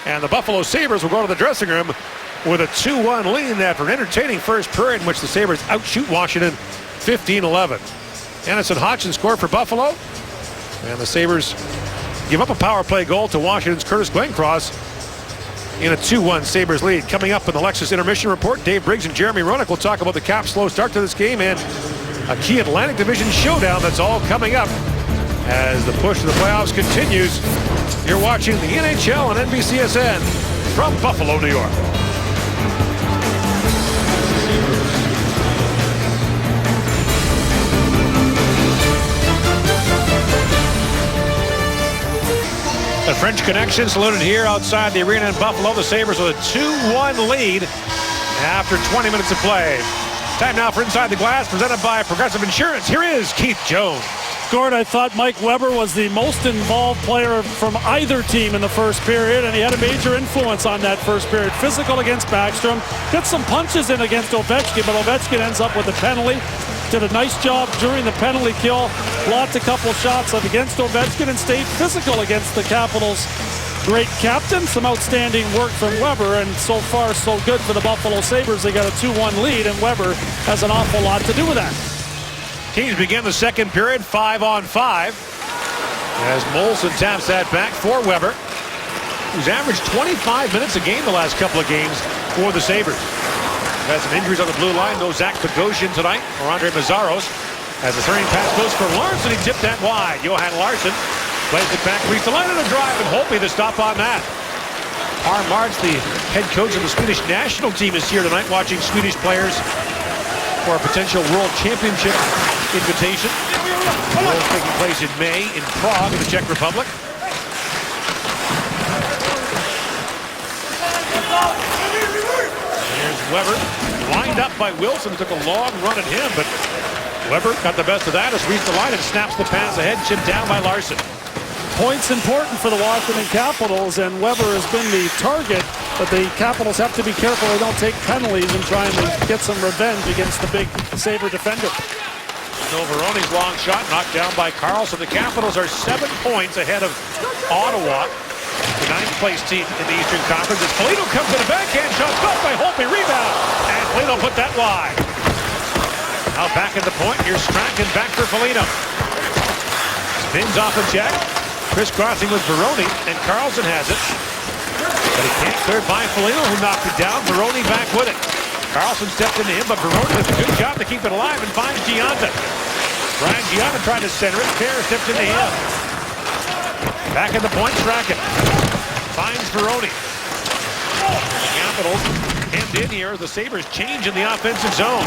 And the Buffalo Sabres will go to the dressing room with a 2-1 lead after an entertaining first period in which the Sabres outshoot Washington 15-11. Anderson Hodgson scored for Buffalo. And the Sabres give up a power play goal to Washington's Curtis Glencross in a 2-1 Sabres lead. Coming up in the Lexus Intermission Report, Dave Briggs and Jeremy Roenick will talk about the Caps' slow start to this game and a key Atlantic Division showdown. That's all coming up as the push to the playoffs continues. You're watching the NHL on NBCSN from Buffalo, New York. The French Connection saluted here outside the arena in Buffalo. The Sabres with a 2-1 lead after 20 minutes of play. Time now for Inside the Glass, presented by Progressive Insurance. Here is Keith Jones. Gord, I thought Mike Weber was the most involved player from either team in the first period, and he had a major influence on that first period. Physical against Backstrom, got some punches in against Ovechkin, but Ovechkin ends up with a penalty. Did a nice job during the penalty kill. Blocked a couple shots up against Ovechkin and stayed physical against the Capitals' great captain. Some outstanding work from Weber, and so far so good for the Buffalo Sabres. They got a 2-1 lead, and Weber has an awful lot to do with that. Teams begin the second period 5-on-5 as Molson taps that back for Weber, who's averaged 25 minutes a game the last couple of games for the Sabres. Has some injuries on the blue line. No Zach Bogosian tonight or Andre Mazzaros. As the turning pass goes for Larson, he tipped that wide. Johan Larson plays it back, reaches the line on a drive, and Holtby the stop on that. Harm Martz, the head coach of the Swedish national team, is here tonight watching Swedish players for a potential World Championship invitation. The World taking place in May in Prague in the Czech Republic. There's Weber, lined up by Wilson, took a long run at him, but Weber got the best of that as reached the line and snaps the pass ahead, chipped down by Larson. Points important for the Washington Capitals, and Weber has been the target, but the Capitals have to be careful they don't take penalties and trying to get some revenge against the big Sabre defender. Veroni's long shot knocked down by Karlsson. The Capitals are 7 points ahead of Ottawa, the 9th place team in the Eastern Conference. As Foligno comes to the backhand shot, stopped by Holtby, rebound, and Foligno put that wide. Now back at the point, here's Strachan back for Foligno. Spins off a check. Crisscrossing with Veroni, and Karlsson has it. But he can't clear by Foligno, who knocked it down. Veroni back with it. Karlsson stepped into him, but Veroni does a good job to keep it alive and finds Gionta. Brian Gionta trying to center it. Kerr steps into him. Back at the point, Strachan finds Veroni. The Capitals hemmed in here as the Sabres change in the offensive zone.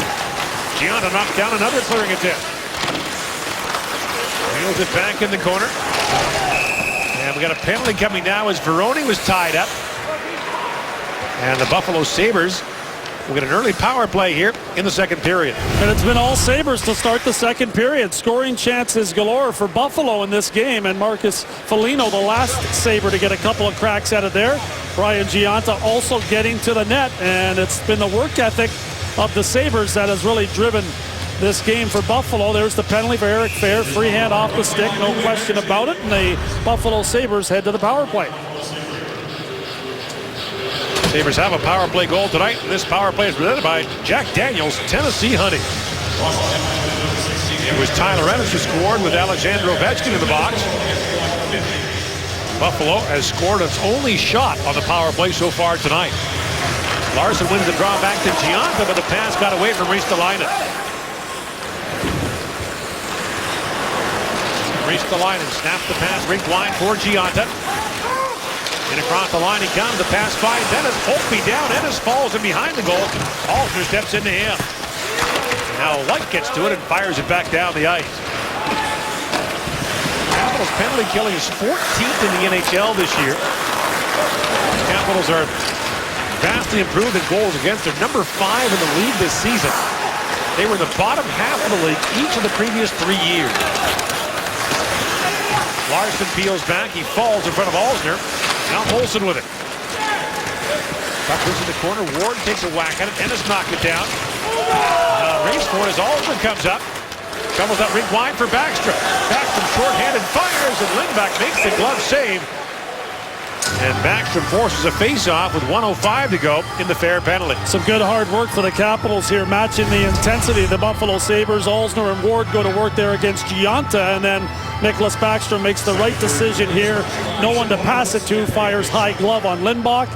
Gionta knocked down another clearing attempt. Wheels it back in the corner. And we got a penalty coming now as Veroni was tied up. And the Buffalo Sabres will get an early power play here in the second period. And it's been all Sabres to start the second period. Scoring chances galore for Buffalo in this game. And Marcus Foligno, the last Sabre to get a couple of cracks out of there. Brian Gionta also getting to the net. And it's been the work ethic of the Sabres that has really driven this game for Buffalo. There's the penalty for Eric Fehr. Free hand off the stick, no question about it. And the Buffalo Sabres head to the power play. Sabres have a power play goal tonight. This power play is presented by Jack Daniels Tennessee Honey. It was Tyler Ennis who scored with Alexander Ovechkin in the box. Buffalo has scored its only shot on the power play so far tonight. Larson wins the draw back to Gionta, but the pass got away from Ristolainen. Ristolainen snaps the pass, rink wide for Gionta. And across the line he comes, the pass finds Ennis. Holtby down, Ennis falls in behind the goal. Alsner steps into him. And now White gets to it and fires it back down the ice. Capitals penalty killing is 14th in the NHL this year. The Capitals are vastly improved in goals against. They're number 5 in the league this season. They were in the bottom half of the league each of the previous 3 years. Larson peels back. He falls in front of Alsner. Now Molson with it. Puck goes in the corner. Ward takes a whack at it. Ennis knocked it down. Race for it as Alsner comes up. Comes up rink wide for Backstrom. Backstrom short-handed fires, and Lindback makes the glove save. And Backstrom forces a face-off with 1:05 to go in the fair penalty. Some good hard work for the Capitals here, matching the intensity of the Buffalo Sabres. Alsner and Ward go to work there against Gionta, and then Nicholas Backstrom makes the right decision here. No one to pass it to, fires high glove on Lindback.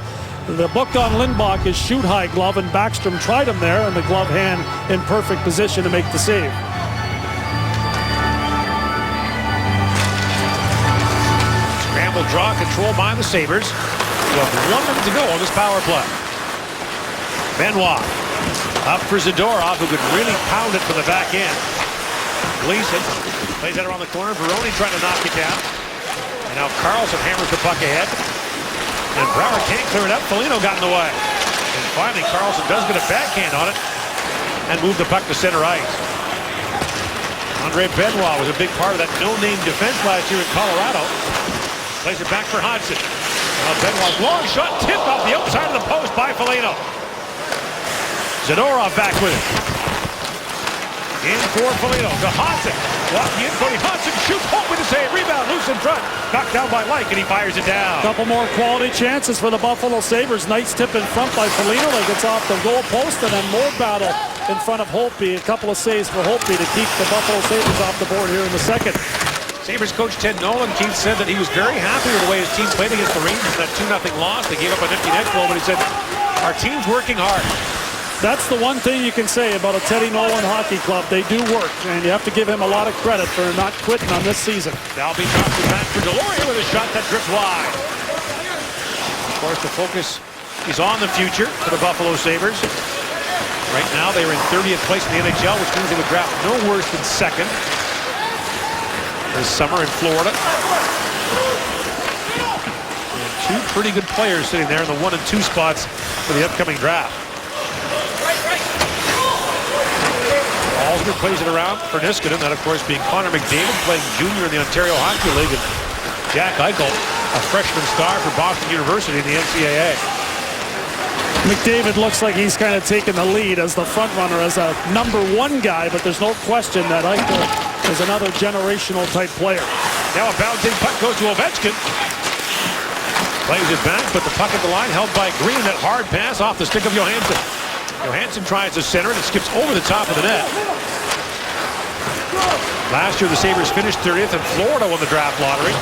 The book on Lindback is shoot high glove, and Backstrom tried him there, and the glove hand in perfect position to make the save. Scramble draw control by the Sabres. We have 1 minute to go on this power play. Benoit up for Zadorov, who could really pound it from the back end. Gleason plays that around the corner. Veroni trying to knock it down. And now Karlsson hammers the puck ahead. And Brouwer can't clear it up. Foligno got in the way. And finally, Karlsson does get a backhand on it and move the puck to center ice. Andre Benoit was a big part of that no-name defense last year in Colorado. Plays it back for Hodgson. Now Benoit's long shot tipped off the outside of the post by Foligno. Zadorov back with it. In for Foligno to Hodgson. Walking in, Cody Hodgson shoots. Holtby to save. Rebound loose in front. Knocked down by Lyke, and he fires it down. Couple more quality chances for the Buffalo Sabres. Nice tip in front by Foligno. That gets off the goal post, and then more battle in front of Holtby. A couple of saves for Holtby to keep the Buffalo Sabres off the board here in the second. Sabres coach Ted Nolan, Keith, said that he was very happy with the way his team played against the Rangers in that 2-0 loss. They gave up an empty net goal, but he said, our team's working hard. That's the one thing you can say about a Teddy Nolan hockey club. They do work, and you have to give him a lot of credit for not quitting on this season. Dalby drops it back for Deslauriers with a shot that drips wide. Of course, the focus is on the future for the Buffalo Sabres. Right now, they are in 30th place in the NHL, which means they would draft no worse than second this summer in Florida. And two pretty good players sitting there in the 1 and 2 spots for the upcoming draft. Alsner plays it around for Niskanen. That, of course, being Connor McDavid, playing junior in the Ontario Hockey League. And Jack Eichel, a freshman star for Boston University in the NCAA. McDavid looks like he's kind of taken the lead as the front runner, as a #1 guy, but there's no question that Eichel is another generational type player. Now a bouncing puck goes to Ovechkin. Plays it back, but the puck at the line held by Green. That hard pass off the stick of Johansson. Johansson tries to center it. It skips over the top of the net. Last year, the Sabres finished 30th, and Florida won the draft lottery.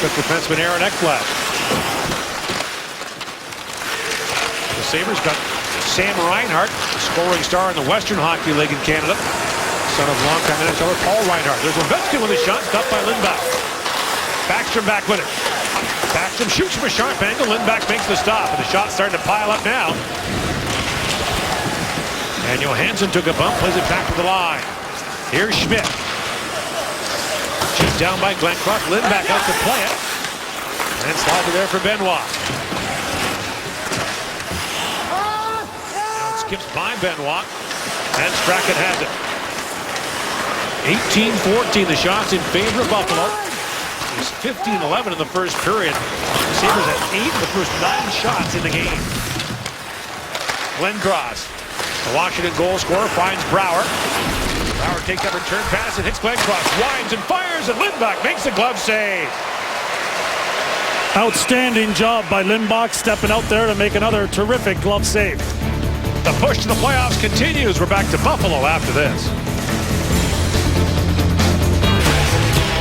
Good defenseman Aaron Ekblad. The Sabres got Sam Reinhart, a scoring star in the Western Hockey League in Canada. Son of longtime NHLer Paul Reinhart. There's Ovechkin with a shot, stopped by Lindback. Backstrom back with it. Backstrom shoots from a sharp angle. Lindback makes the stop, and the shot's starting to pile up now. And Johansson took a bump, plays it back to the line. Here's Schmidt. Chipped down by Glencroft. Lindback out to play it. And slides it there for Benoit. Now it skips by Benoit. And Strachan has it. 18-14, the shots in favor of Buffalo. It was 15-11 in the first period. The Sabres had 8 of the first 9 shots in the game. Glencroft. The Washington goal scorer finds Brouwer. Brouwer takes that return pass and hits Glencroft. Winds and fires, and Lindback makes the glove save. Outstanding job by Lindback, stepping out there to make another terrific glove save. The push to the playoffs continues. We're back to Buffalo after this.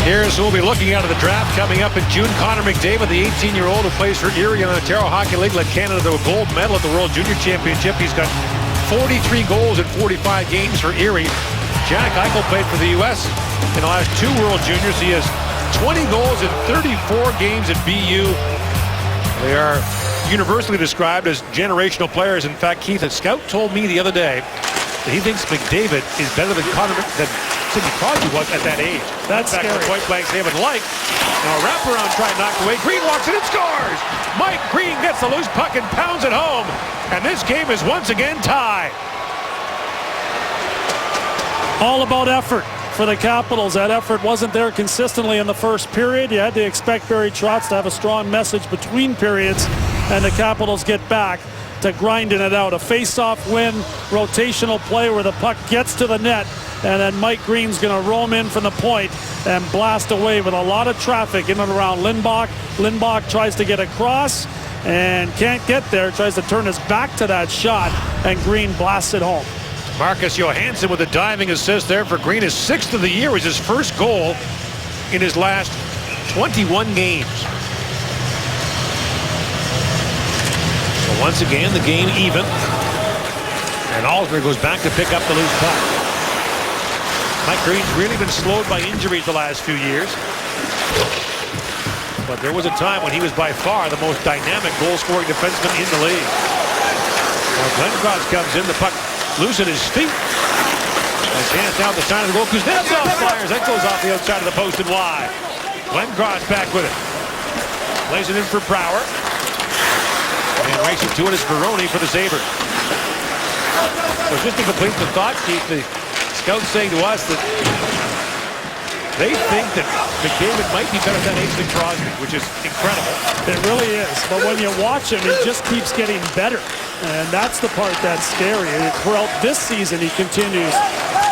Here's who we'll be looking at in the draft coming up in June. Connor McDavid, the 18-year-old who plays for Erie in the Ontario Hockey League, led Canada to a gold medal at the World Junior Championship. He's got 43 goals in 45 games for Erie. Jack Eichel played for the U.S. in the last 2 World Juniors. He has 20 goals in 34 games at BU. They are universally described as generational players. In fact, Keith, a scout told me the other day that he thinks McDavid is better than Sidney Crosby was at that age. That's scary. Point blank David like. Now a wraparound try knocked away. Green walks in and scores. Mike Green gets the loose puck and pounds it home. And this game is once again tied. All about effort for the Capitals. That effort wasn't there consistently in the first period. You had to expect Barry Trotz to have a strong message between periods, and the Capitals get back to grinding it out. A face-off win, rotational play where the puck gets to the net, and then Mike Green's going to roam in from the point and blast away with a lot of traffic in and around Lindback. Lindback tries to get across and can't get there, tries to turn his back to that shot, and Green blasts it home. Marcus Johansson with a diving assist there for Green. His 6th of the year was his first goal in his last 21 games. So once again, the game even. And Alsner goes back to pick up the loose puck. Mike Green's really been slowed by injuries the last few years. But there was a time when he was by far the most dynamic goal-scoring defenseman in the league. Now Glencroft comes in, the puck loose at his feet. A chance down the side of the goal. Kuznetsov fires. That goes off the outside of the post and wide. Glencroft back with it. Plays it in for Brouwer. And racing to it is Veroni for the Sabres. So just to complete the thought, Keith, the scouts saying to us that they think that McDavid might be better than Ace than Crosby, which is incredible. It really is. But when you watch him, he just keeps getting better. And that's the part that's scary. Throughout this season, he continues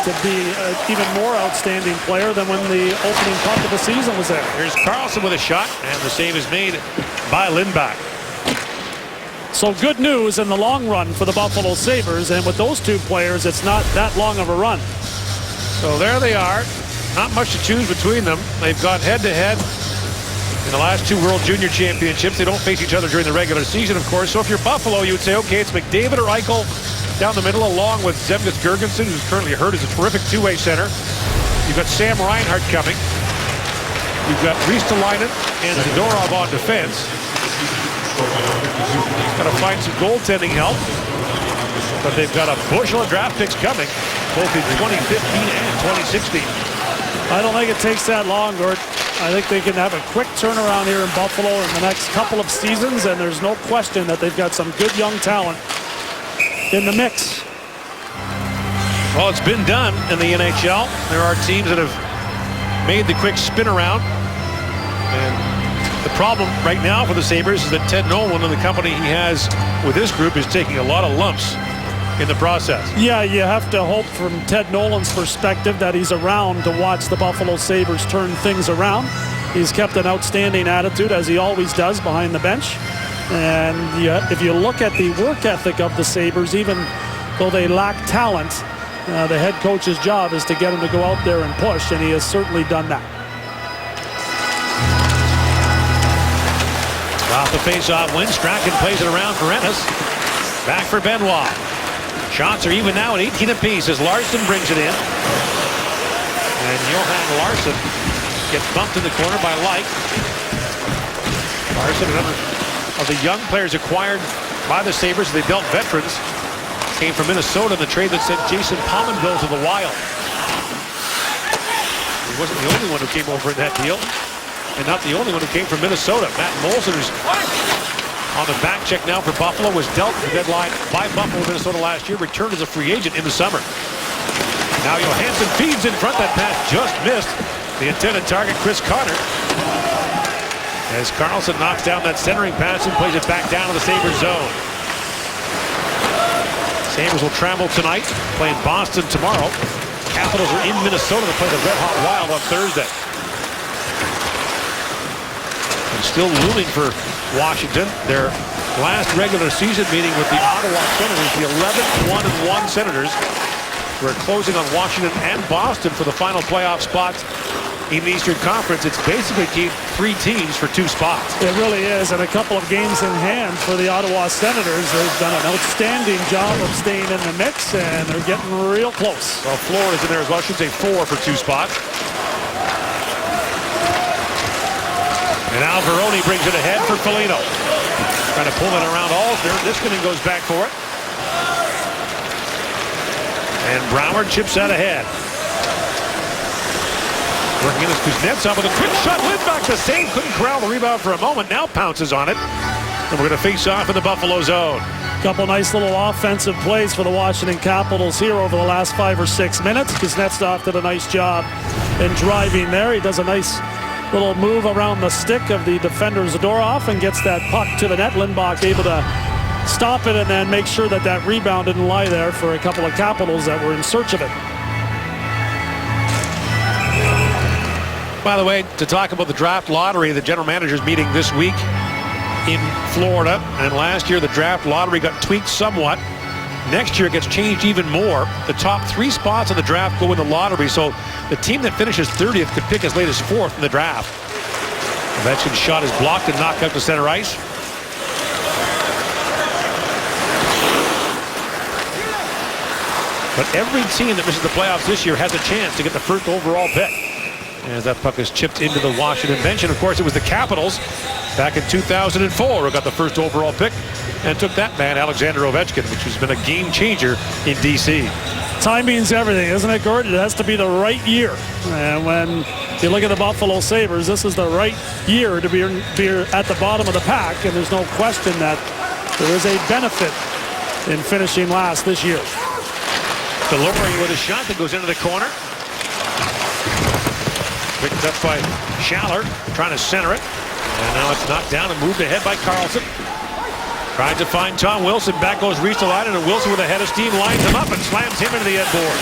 to be an even more outstanding player than when the opening puck of the season was there. Here's Carlson with a shot, and the save is made by Lindback. So good news in the long run for the Buffalo Sabres, and with those two players, it's not that long of a run. So there they are. Not much to choose between them. They've got head-to-head In the last 2 World Junior Championships, they don't face each other during the regular season, of course. So if you're Buffalo, you would say, okay, it's McDavid or Eichel down the middle, along with Zemgus Girgensson, who's currently hurt as a terrific two-way center. You've got Sam Reinhart coming. You've got Ristolainen and Zadorov on defense. Got to find some goaltending help. But they've got a bushel of draft picks coming, both in 2015 and 2016. I don't think it takes that long, Gord. I think they can have a quick turnaround here in Buffalo in the next couple of seasons, and there's no question that they've got some good young talent in the mix. Well, it's been done in the NHL. There are teams that have made the quick spin around. And the problem right now for the Sabres is that Ted Nolan and the company he has with this group is taking a lot of lumps in the process. Yeah, you have to hope from Ted Nolan's perspective that he's around to watch the Buffalo Sabres turn things around. He's kept an outstanding attitude, as he always does, behind the bench. And if you look at the work ethic of the Sabres, even though they lack talent, the head coach's job is to get him to go out there and push, and he has certainly done that. Off the face-off win, Strachan plays it around for Ennis. Back for Benoit. Shots are even now at 18 apiece as Larson brings it in. And Johan Larsson gets bumped in the corner by Light. Larsson, another of the young players acquired by the Sabres, they dealt veterans, came from Minnesota in the trade that sent Jason Pominville to the Wild. He wasn't the only one who came over in that deal, and not the only one who came from Minnesota. Matt Molson, who's on the back check now for Buffalo, was dealt at the deadline by Buffalo, Minnesota last year, returned as a free agent in the summer. Now Johansson feeds in front. That pass just missed the intended target, Chris Carter. As Carlson knocks down that centering pass and plays it back down to the Sabres zone. Sabres will travel tonight, playing Boston tomorrow. Capitals are in Minnesota to play the Red Hot Wild on Thursday. And still looming for Washington, their last regular season meeting with the Ottawa Senators, the 11-1-1 Senators, were closing on Washington and Boston for the final playoff spots in the Eastern Conference. It's basically 3 teams for 2 spots. It really is, and a couple of games in hand for the Ottawa Senators. They've done an outstanding job of staying in the mix, and they're getting real close. Well, Florida's in there as well. I should say 4 for 2 spots. And now Veroni brings it ahead for Foligno. Trying to pull it around Alsner. Niskanen goes back for it. And Broward chips that ahead. Working in as Kuznetsov with a quick shot. Lindback the save. Couldn't corral the rebound for a moment. Now pounces on it. And we're going to face off in the Buffalo zone. Couple nice little offensive plays for the Washington Capitals here over the last 5 or 6 minutes. Kuznetsov did a nice job in driving there. He does a nice little move around the stick of the defender Zadorov and gets that puck to the net. Lindback able to stop it and then make sure that that rebound didn't lie there for a couple of Capitals that were in search of it. By the way, to talk about the draft lottery, the general manager's meeting this week in Florida. And last year, the draft lottery got tweaked somewhat. Next year, it gets changed even more. The top 3 spots in the draft go in the lottery. So the team that finishes 30th could pick as late as 4th in the draft. Ovechkin's shot is blocked and knocked out to center ice. But every team that misses the playoffs this year has a chance to get the first overall pick. As that puck is chipped into the Washington bench. And of course, it was the Capitals back in 2004 who got the first overall pick and took that man, Alexander Ovechkin, which has been a game changer in D.C. Timing's everything, isn't it, Gord? It has to be the right year. And when you look at the Buffalo Sabres, this is the right year to be at the bottom of the pack. And there's no question that there is a benefit in finishing last this year. Delory with a shot that goes into the corner. Picked up by Schaller, trying to center it. And now it's knocked down and moved ahead by Carlson. Tried to find Tom Wilson. Back goes Ristolainen, and Wilson with a head of steam lines him up and slams him into the end board.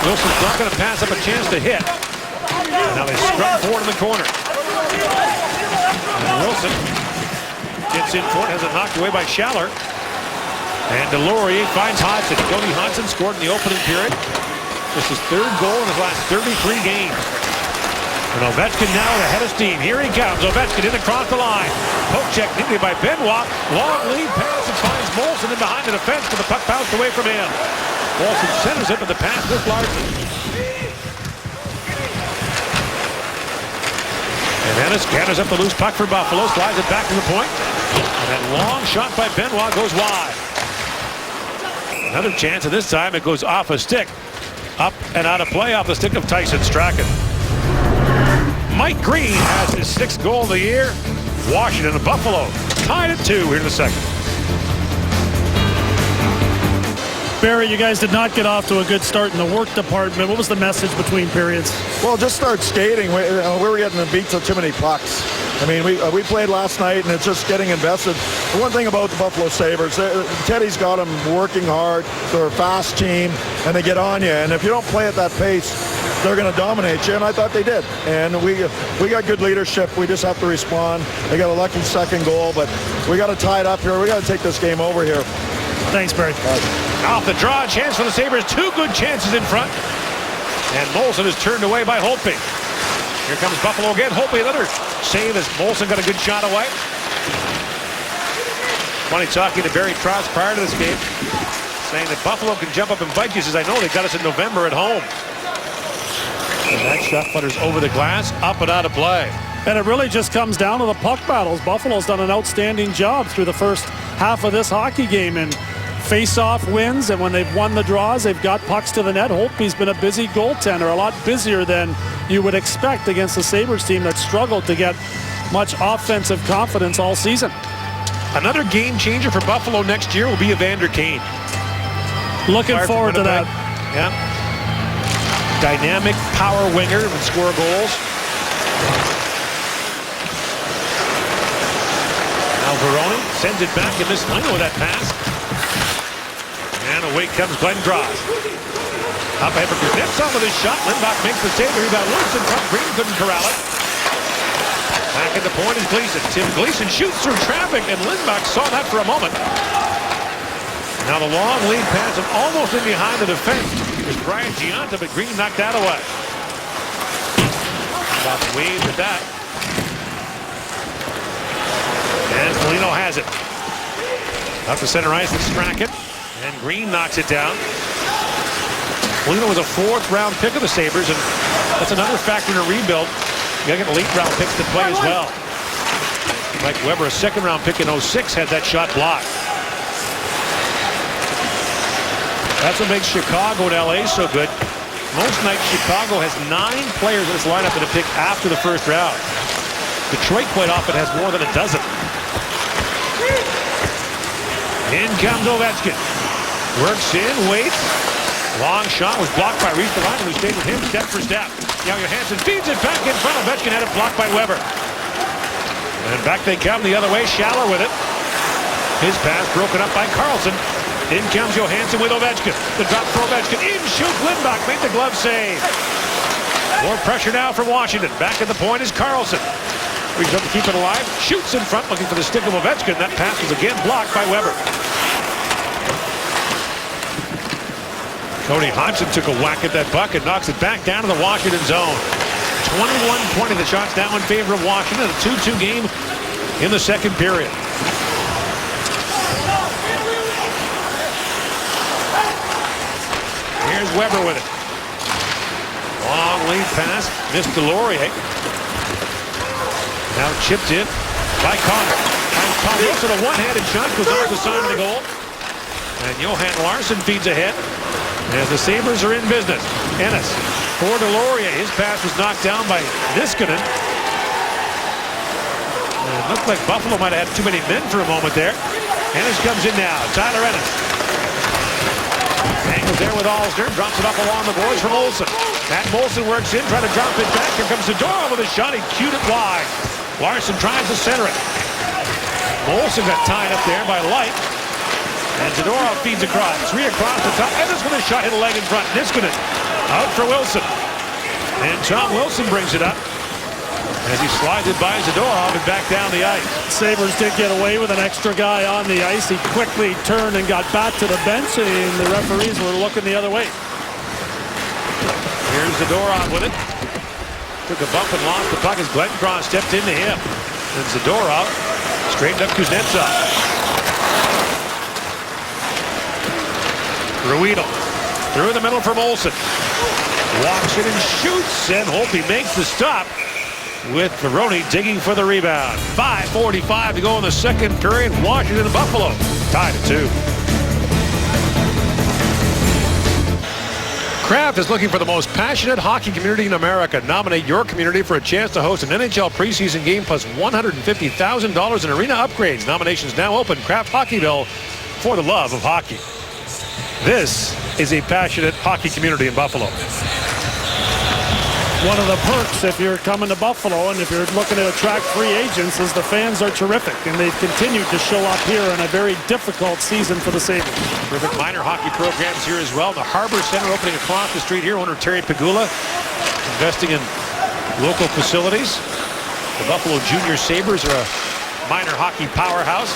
Wilson's not going to pass up a chance to hit. And now they scrum forward in the corner. And Wilson gets in for it, has it knocked away by Schaller. And Delory finds Hodgson. Cody Hodgson scored in the opening period. This is 3rd goal in his last 33 games. And Ovechkin now with a head of steam. Here he comes. Ovechkin in across the line. Poke check neatly by Benoit. Long lead pass and finds Molson in behind the defense, but the puck bounced away from him. Molson centers it, but the pass was Larson. And Ennis gathers up the loose puck for Buffalo, slides it back to the point. And that long shot by Benoit goes wide. Another chance, and this time it goes off a stick. Up and out of play off the stick of Tyson Strachan. Mike Green has his 6th goal of the year. Washington and Buffalo tied at 2 here in the second. Barry, you guys did not get off to a good start in the work department. What was the message between periods? Well, just start skating. We were getting beat to too many pucks. I mean, we played last night, and it's just getting invested. The one thing about the Buffalo Sabres, Teddy's got them working hard. They're a fast team, and they get on you. And if you don't play at that pace, they're going to dominate you, and I thought they did. And we got good leadership. We just have to respond. They got a lucky second goal, but we got to tie it up here. We got to take this game over here. Thanks, Barry. Off the draw, chance for the Sabres. 2 good chances in front. And Molson is turned away by Holtby. Here comes Buffalo again. Holtby, another save as Molson got a good shot away. Funny talking to Barry Trotz prior to this game, saying that Buffalo can jump up and bite you. He says, I know they got us in November at home. And that shot flutters over the glass, up and out of play. And it really just comes down to the puck battles. Buffalo's done an outstanding job through the first half of this hockey game, and face-off wins, and when they've won the draws, they've got pucks to the net. Holtby's been a busy goaltender, a lot busier than you would expect against the Sabres team that struggled to get much offensive confidence all season. Another game changer for Buffalo next year will be Evander Kane. Looking forward to that. Yeah. Dynamic power winger and score goals. Now Veroni sends it back, and this Lino with that pass. And away comes Glenn Droz. Up ahead for Kuznetsov with his shot. Lindback makes the save. The rebound loose in front. Green couldn't corral it. Back at the point is Gleason. Tim Gleason shoots through traffic, and Lindback saw that for a moment. Now the long lead pass and almost in behind the defense is Brian Giunta, but Green knocked that away. About waved at that. And Foligno has it. Up to center ice with Strachan. And Green knocks it down. Foligno was a 4th-round pick of the Sabres, and that's another factor in a rebuild. You gotta get late-round picks to play as well. Mike Weber, a 2nd-round pick in 06, had that shot blocked. That's what makes Chicago and LA so good. Most nights, Chicago has 9 players in its lineup that have picked after the 1st round. Detroit quite often has more than a dozen. In comes Ovechkin. Works in, waits. Long shot was blocked by Reese Delano, who stayed with him step for step. Now Johansson feeds it back in front. Ovechkin had it blocked by Weber. And back they come the other way. Schaller with it. His pass broken up by Carlson. In comes Johansson with Ovechkin. The drop for Ovechkin. In shoots Lindback. Made the glove save. More pressure now from Washington. Back at the point is Carlson. Reaches up to keep it alive. Shoots in front looking for the stick of Ovechkin. That pass was again blocked by Weber. Cody Hodgson took a whack at that puck and knocks it back down to the Washington zone. 21-20. The shots now in favor of Washington. A 2-2 game in the second period. Here's Weber with it. Long lead pass. Missed Delorier. Now chipped in by Connor. And Tom Wilson, a one-handed shot goes off the side of the goal. And Johan Larsson feeds ahead as the Sabres are in business. Ennis for Delorier. His pass was knocked down by Niskanen. It looked like Buffalo might have had too many men for a moment there. Ennis comes in now. Tyler Ennis. Angles there with Alsner. Drops it up along the boards from Olsen. Matt Molson works in, trying to drop it back. Here comes Zadorov with a shot. He cued it wide. Larsson tries to center it. Molson got tied up there by Light. And Zadorov feeds across. 3 across the top. Ennis with a shot, hit a leg in front. Niskanen out for Wilson. And Tom Wilson brings it up as he slides it by Zadorov and back down the ice. Sabres did get away with an extra guy on the ice. He quickly turned and got back to the bench, and the referees were looking the other way. Here's Zadorov with it. took a bump and lost the puck as Glencross stepped into him. And Zadorov straightened up Kuznetsov. Ruedel through the middle from Olsen. Walks it and shoots, and Holtby makes the stop with Veroni digging for the rebound. 5:45 to go in the second period. Washington and Buffalo tied at 2. Kraft is looking for the most passionate hockey community in America. Nominate your community for a chance to host an NHL preseason game plus $150,000 in arena upgrades. Nominations now open. Kraft Hockeyville, for the love of hockey. This is a passionate hockey community in Buffalo. One of the perks if you're coming to Buffalo and if you're looking to attract free agents is the fans are terrific, and they've continued to show up here in a very difficult season for the Sabres. Terrific minor hockey programs here as well. The Harbor Center opening across the street here. Owner Terry Pagula investing in local facilities. The Buffalo Junior Sabres are a minor hockey powerhouse.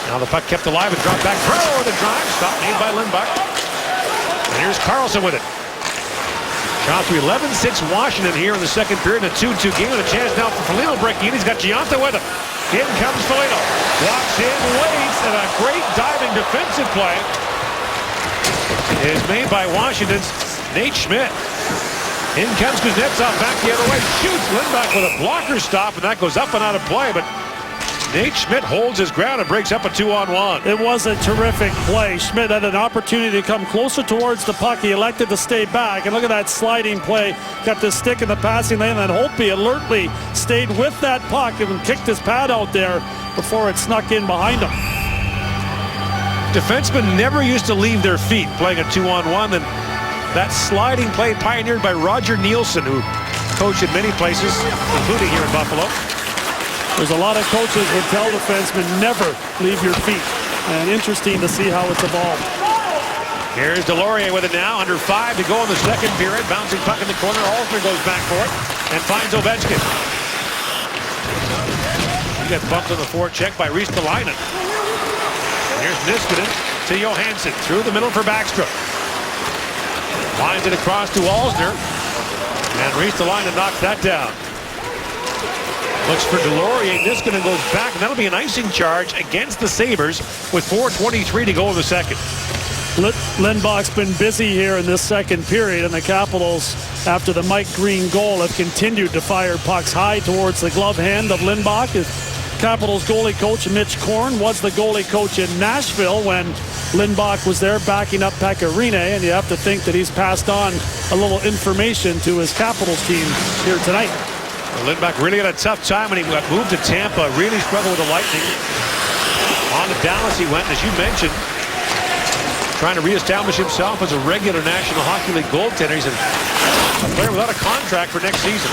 Now the puck kept alive and dropped back. Throw the drive. Stop made by Lindback. And here's Carlson with it. Shot to 11-6 Washington here in the second period in a 2-2 game, with a chance now for Foligno breaking in. He's got Giunta with him. In comes Foligno. Walks in, waits, and a great diving defensive play is made by Washington's Nate Schmidt. In comes Kuznetsov back the other way. Shoots Lindback with a blocker stop, and that goes up and out of play, but Nate Schmidt holds his ground and breaks up a 2-on-1. It was a terrific play. Schmidt had an opportunity to come closer towards the puck. He elected to stay back. And look at that sliding play. Kept his stick in the passing lane. And Holtby alertly stayed with that puck and kicked his pad out there before it snuck in behind him. Defensemen never used to leave their feet playing a 2-on-1. And that sliding play pioneered by Roger Nielsen, who coached in many places, including here in Buffalo. There's a lot of coaches would tell defensemen never leave your feet. And interesting to see how it's evolved. Here's Delorier with it now. Under 5 to go in the second period. Bouncing puck in the corner. Alter goes back for it and finds Ovechkin. He gets bumped on the forecheck by Ristolainen. Here's Niskanen to Johansson. Through the middle for Backstrom. Winds it across to Alsner. And Ristolainen knocks that down. Looks for Delorier. Niskanen goes back, and that'll be an icing charge against the Sabres with 4:23 to go in the second. Lindbach's been busy here in this second period, and the Capitals, after the Mike Green goal, have continued to fire pucks high towards the glove hand of Lindbach. Capitals goalie coach Mitch Korn was the goalie coach in Nashville when Lindbach was there backing up Pekka Rinne, and you have to think that he's passed on a little information to his Capitals team here tonight. Lindback really had a tough time when he got moved to Tampa. Really struggled with the Lightning. On to Dallas he went, as you mentioned, trying to reestablish himself as a regular National Hockey League goaltender. He's a player without a contract for next season.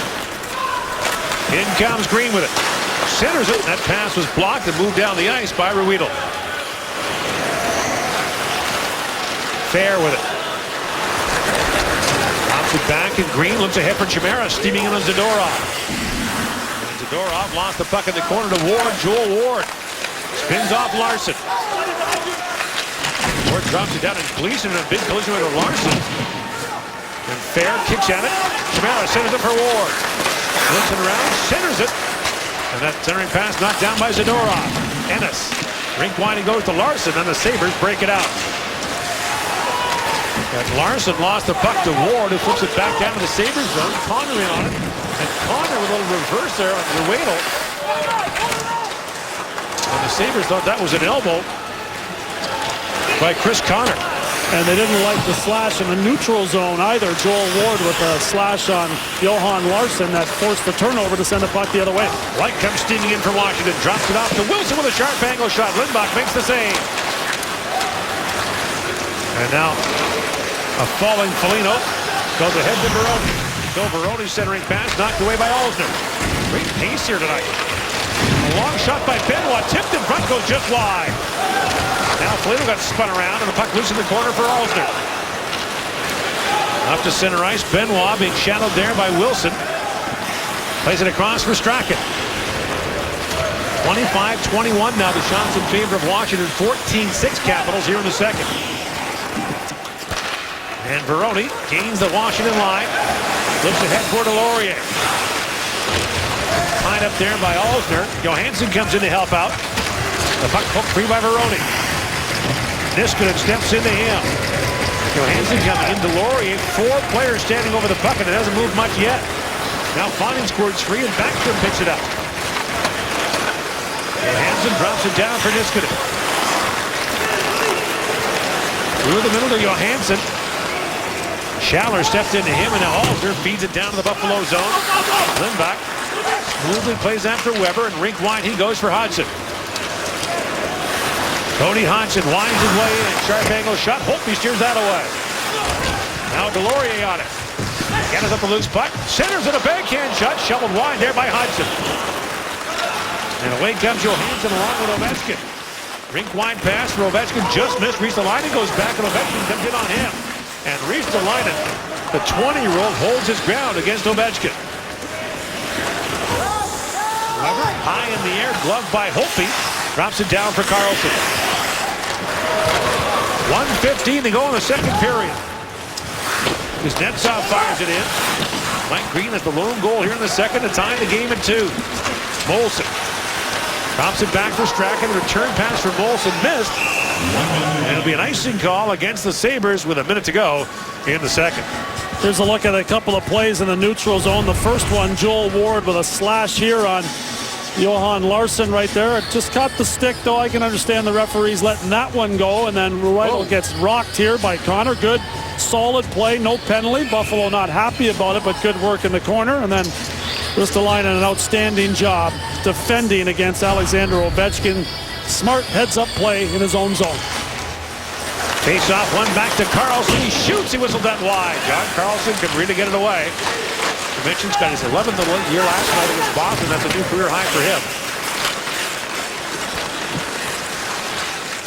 In comes Green with it. Centers it. That pass was blocked and moved down the ice by Ruedel. Fair with it. Back, and Green looks ahead for Chimera, steaming in on Zadorov. And Zadorov lost the puck in the corner to Ward. Joel Ward spins off Larson. Ward drops it down, and Gleason in a big collision with Larson. And Fair kicks at it. Chimera sends it for Ward. Looks it around, centers it. And that centering pass knocked down by Zadorov. Ennis. Rink winding goes to Larson, and the Sabres break it out. And Larson lost the puck to Ward, who flips it back down to the Sabres zone. Connor in on it. And Connor with a little reverse there on Ruedel. And the Sabres thought that was an elbow by Chris Connor. And they didn't like the slash in the neutral zone either. Joel Ward with a slash on Johan Larson that forced the turnover to send the puck the other way. White comes steaming in for Washington. Drops it off to Wilson with a sharp angle shot. Lindback makes the save. And now a falling Foligno goes ahead to Veroni. Phil Veroni centering pass knocked away by Alsner. Great pace here tonight. A long shot by Benoit. Tipped in front, goes just wide. Now Foligno got spun around, and the puck loose in the corner for Alsner. Up to center ice. Benoit being shadowed there by Wilson. Plays it across for Strachan. 25-21 now. The shots in favor of Washington. 14-6 Capitals here in the second. And Veroni gains the Washington line. Looks ahead for Delorier. Tied up there by Alsner. Johansson comes in to help out. The puck poked free by Veroni. Niskanen steps into him. Johansson coming in. Delorier, 4 players standing over the puck, and it hasn't moved much yet. Now Fawnin squirts free, and Backstrom picks it up. Johansson drops it down for Niskanen. Through the middle to Johansson. Schaller stepped into him, and now Alsner feeds it down to the Buffalo zone. Lindback smoothly plays after Weber, and rink wide he goes for Hodgson. Cody Hodgson winds his way in. Sharp angle shot. Holtby steers that away. Now Delorier on it. Gathers up a loose puck. Centers it, a backhand shot. Shoveled wide there by Hodgson. And away comes Johansson along with Ovechkin. Rink wide pass for Ovechkin. Just missed. Ristolainen goes back, and Ovechkin comes in on him. And Ristolainen, the 20-year-old, holds his ground against Ovechkin. Weber high in the air. Gloved by Holtby. Drops it down for Carlson. 1:15 to go in the second period. Kuznetsov fires it in. Mike Green has the lone goal here in the second to tie the game at 2. Molson drops it back for Strachan. Return pass for Molson missed. And it'll be an icing call against the Sabres with a minute to go in the second. Here's a look at a couple of plays in the neutral zone. The first one, Joel Ward with a slash here on Johan Larsson right there. It just caught the stick, though. I can understand the referees letting that one go. And then Ruedel gets rocked here by Connor. Good, solid play, no penalty. Buffalo not happy about it, but good work in the corner. And then Ristolainen, an outstanding job defending against Alexander Ovechkin. Smart heads-up play in his own zone. Face off, one back to Carlson. He shoots, he whistled that wide. John Carlson could really get it away. Mention's got his 11th year last night against Boston. That's a new career high for him.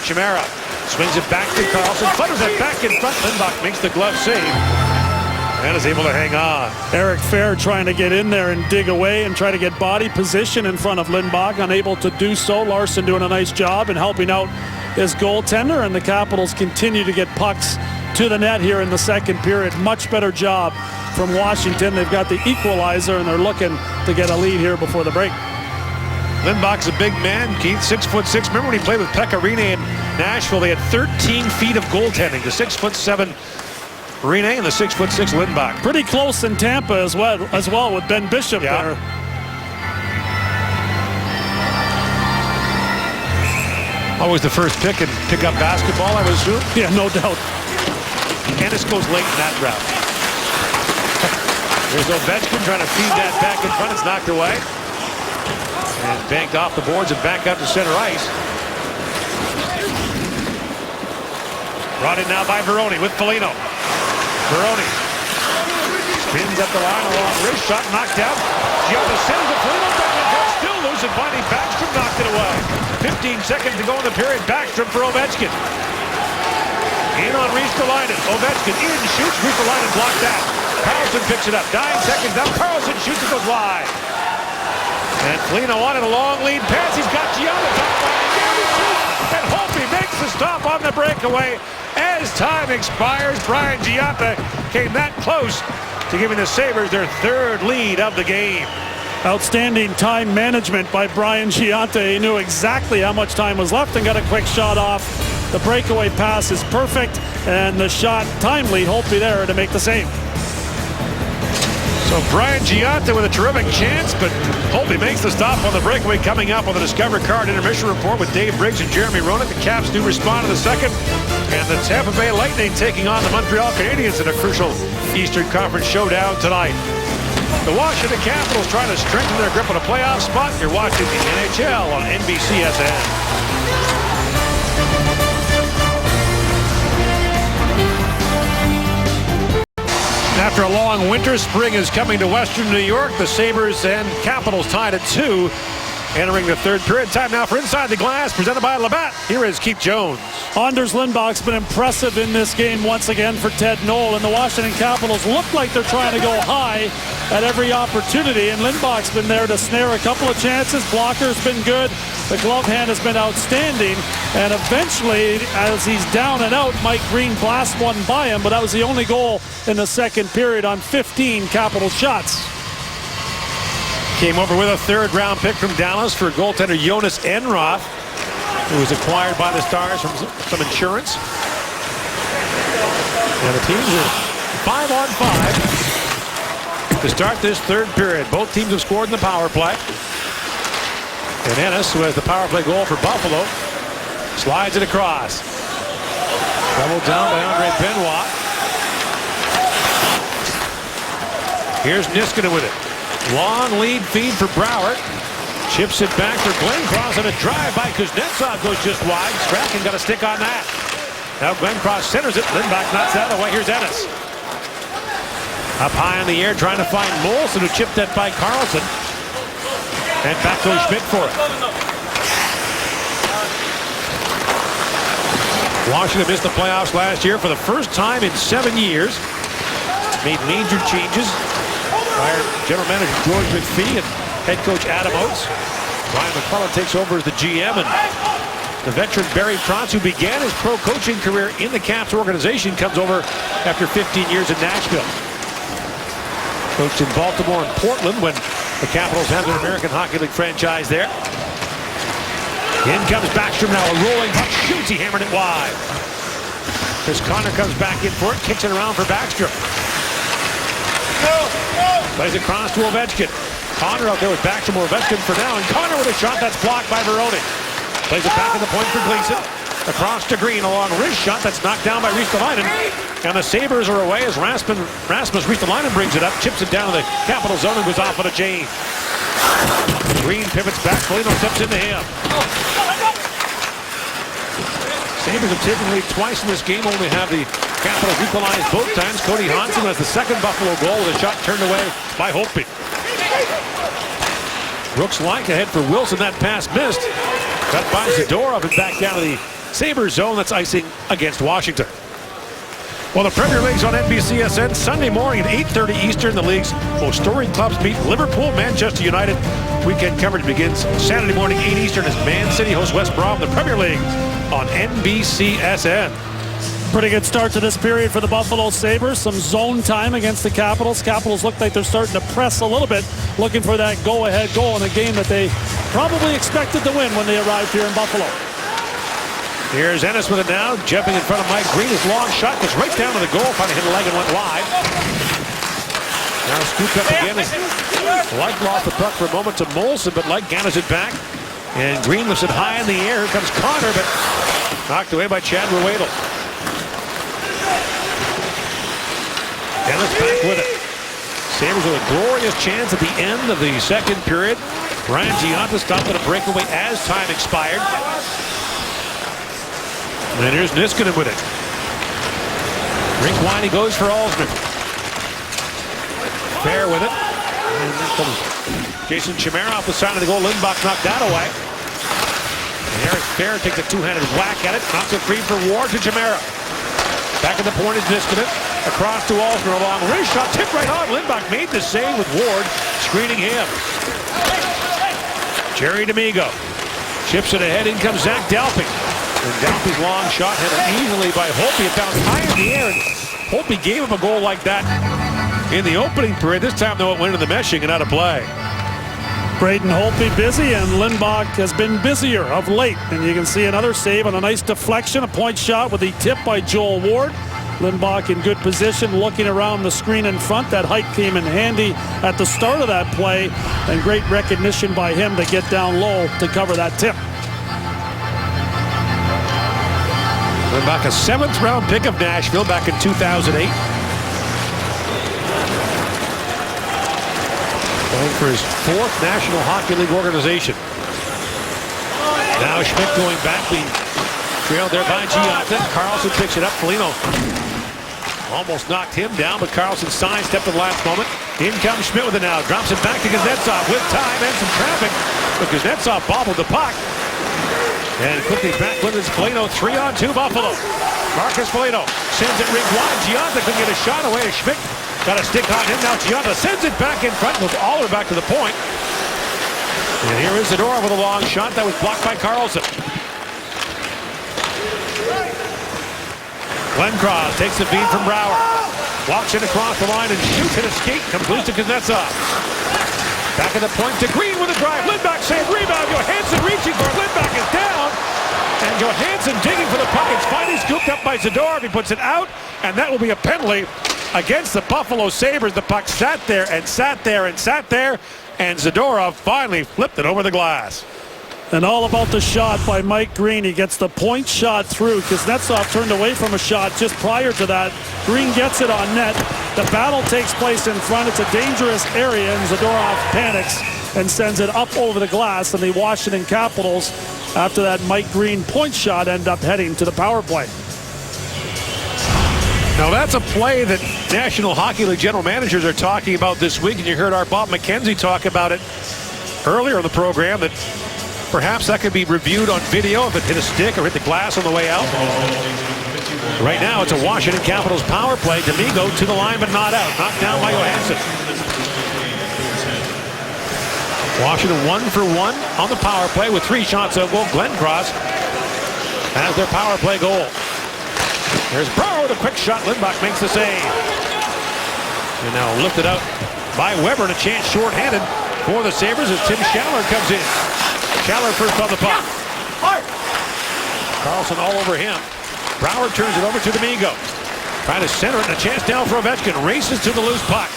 Chimera swings it back to Carlson. Flutters it back in front. Lindback makes the glove save and is able to hang on. Eric Fair trying to get in there and dig away and try to get body position in front of Lindback. Unable to do so. Larsson doing a nice job and helping out his goaltender. And the Capitals continue to get pucks to the net here in the second period. Much better job from Washington. They've got the equalizer, and they're looking to get a lead here before the break. Lindback's a big man, Keith, 6'6". Remember when he played with Pekka Rinne in Nashville? They had 13 feet of goaltending. The 6'7" Rinne and the 6'6" Lindback. Pretty close in Tampa as well with Ben Bishop there. Always the first pick in pickup basketball, I would assume. Yeah, no doubt. Ennis goes late in that round. There's Ovechkin trying to feed that back in front. It's knocked away. And banked off the boards and back out to center ice. Brought in now by Veroni with Foligno. Veroni spins up the line along wrist shot, knocked out. Giannis sends it. Foligno back in front, still loose, and finally Backstrom knocked it away. 15 seconds to go in the period. Backstrom for Ovechkin. In on Ristolainen. Ovechkin in, shoots. Ristolainen blocked that. Carlson picks it up. 9 seconds down. Carlson shoots, it goes wide. And Foligno on it, a long lead pass. He's got Giannis on the line. And Holtby makes the stop on the breakaway. As time expires, Brian Giunta came that close to giving the Sabres their 3rd lead of the game. Outstanding time management by Brian Giunta. He knew exactly how much time was left and got a quick shot off. The breakaway pass is perfect, and the shot timely. Holtby there to make the save. So Brian Giunta with a terrific chance, but Holtby makes the stop on the breakaway. Coming up on the Discover Card Intermission Report with Dave Briggs and Jeremy Roenick. The Caps do respond in the second. And the Tampa Bay Lightning taking on the Montreal Canadiens in a crucial Eastern Conference showdown tonight. The Washington Capitals trying to strengthen their grip on a playoff spot. You're watching the NHL on NBCSN. After a long winter, spring is coming to Western New York. The Sabres and Capitals tied at 2 Entering the third period. Time now for Inside the Glass, presented by Labatt. Here is Keith Jones. Anders Lindback's been impressive in this game once again for Ted Knoll, and the Washington Capitals look like they're trying to go high at every opportunity, and Lindback's been there to snare a couple of chances. Blocker's been good. The glove hand has been outstanding, and eventually, as he's down and out, Mike Green blasts one by him, but that was the only goal in the second period on 15 Capital shots. Came over with a third-round pick from Dallas for goaltender Jonas Enroth, who was acquired by the Stars from some insurance. And the teams are 5-on-5 to start this third period. Both teams have scored in the power play. And Ennis, who has the power play goal for Buffalo, slides it across. Doubled down by Andre Benoit. Here's Niskanen with it. Long lead feed for Brouwer. Chips it back for Glencross, and a drive by Kuznetsov goes just wide. Strachan got a stick on that. Now Glencross centers it. Lindback knocks that away. Here's Ennis. Up high in the air trying to find Molson, who chipped that by Carlson. And back goes Schmidt for it. Washington missed the playoffs last year for the first time in 7 years. Made major changes. Fired general manager George McPhee and head coach Adam Oates. Brian McCullough takes over as the GM, and the veteran Barry Trotz, who began his pro coaching career in the Caps organization, comes over after 15 years in Nashville. Coached in Baltimore and Portland when the Capitals had an American Hockey League franchise there. In comes Backstrom now, a rolling puck, shoots, he hammered it wide. Chris Connor comes back in for it, kicks it around for Backstrom. Plays it across to Ovechkin. Connor out there with Backstrom, Ovechkin for now, and Connor with a shot that's blocked by Veroni. Plays it back in the point for Gleason. Across to Green, a long wrist shot that's knocked down by Ristolainen. And the Sabres are away as Rasmus Ristolainen brings it up, chips it down to the Capital zone and goes off on a chain. Green pivots back, Foligno steps into him. Sabres have taken lead twice in this game, only have the Capitals equalized both times. Cody Hansen has the second Buffalo goal with a shot turned away by Holtby. Brooks Laich ahead for Wilson. That pass missed. Cut by Zadorov and back down to the Sabres zone. That's icing against Washington. Well, the Premier League's on NBCSN Sunday morning at 8:30 Eastern. The league's most storied clubs meet Liverpool, Manchester United. Weekend coverage begins Saturday morning 8 Eastern as Man City hosts West Brom. The Premier League on NBCSN. Pretty good start to this period for the Buffalo Sabres. Some zone time against the Capitals. Capitals look like they're starting to press a little bit, looking for that go-ahead goal in a game that they probably expected to win when they arrived here in Buffalo. Here's Ennis with it now, jumping in front of Mike Green. His long shot goes right down to the goal, finally hit a leg and went wide. Now scooped up again. Light lost the puck for a moment to Molson, but Light gathers it back. And Green lifts it high in the air. Here comes Connor, but knocked away by Chad Ruedel. Ennis back with it. Sabres with a glorious chance at the end of the second period. Brian Gionta stopped at a breakaway as time expired. And here's Niskanen with it. Rinkwine, he goes for Alsner. Fair with it. And here comes Jason Chimera off the side of the goal. Lindback knocked that away. And Eric Fair takes a two-handed whack at it. Knocks it free for Ward to Chimera. Back at the point is Niskanen. Across to Alsner, a long wrist shot, tipped right on. Lindback made the save with Ward screening him. Jerry D'Amigo chips it ahead. In comes Zach Dalpy. And Dalpy's long shot hit easily by Holtby. It bounced high in the air. And Holtby gave him a goal like that in the opening period. This time, though, it went into the meshing and out of play. Braden Holtby busy, and Lindback has been busier of late. And you can see another save on a nice deflection, a point shot with the tip by Joel Ward. Lindback in good position, looking around the screen in front. That height came in handy at the start of that play, and great recognition by him to get down low to cover that tip. Lindback, a 7th-round pick of Nashville back in 2008. Playing for his 4th National Hockey League organization. Now Schmidt going back, being trailed there by Gionta. Carlson picks it up. Foligno almost knocked him down, but Carlson sidestepped at the last moment. In comes Schmidt with it now. Drops it back to Kuznetsov with time and some traffic. but Kuznetsov bobbled the puck. And quickly back with his Foligno. 3-on-2 Buffalo. Marcus Foligno sends it rink wide. Gionta couldn't get a shot away to Schmidt. Got a stick on him. Now Gionta sends it back in front. Goes all the way back to the point. And here is Zadorov with a long shot that was blocked by Karlsson. Glencross takes the feed from Brouwer. Walks in across the line and shoots at a skate. Comes loose to Kuznetsov. Back at the point to Green with a drive. Lindback save. Rebound. Johansson reaching for it. Lindback is down. And Johansson digging for the puck. It's finally scooped up by Zadorov. He puts it out. And that will be a penalty against the Buffalo Sabres. The puck sat there and sat there and sat there. And Zadorov finally flipped it over the glass. And all about the shot by Mike Green. He gets the point shot through. Kuznetsov turned away from a shot just prior to that. Green gets it on net. The battle takes place in front. It's a dangerous area, and Zadorov panics and sends it up over the glass. And the Washington Capitals, after that Mike Green point shot, end up heading to the power play. Now that's a play that National Hockey League general managers are talking about this week, and you heard our Bob McKenzie talk about it earlier in the program, that perhaps that could be reviewed on video if it hit a stick or hit the glass on the way out. Right now it's a Washington Capitals power play. D'Amigo to the line but not out. Knocked down by Johansson. Washington 1 for 1 on the power play with 3 shots on goal. Glencross has their power play goal. There's Brouwer with a quick shot. Lindback makes the save. And now lifted out by Weber, and a chance shorthanded for the Sabres as Tim Schaller comes in. Schaller first on the puck. Karlsson all over him. Brouwer turns it over to D'Amigo. Trying to center it, and a chance down for Ovechkin. Races to the loose puck.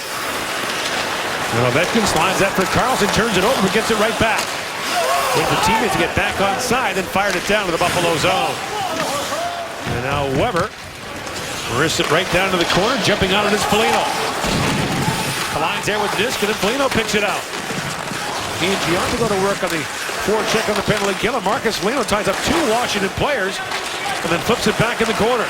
And Ovechkin slides that for Karlsson, turns it over, and gets it right back. With the teammates to get back on side, then fired it down to the Buffalo zone. And now Weber wrists it right down to the corner, jumping on it is Foligno. Collides there with the disc, and then Foligno picks it out. He and Gionta go to work on the forecheck on the penalty kill. And Marcus Foligno ties up 2 Washington players and then flips it back in the corner.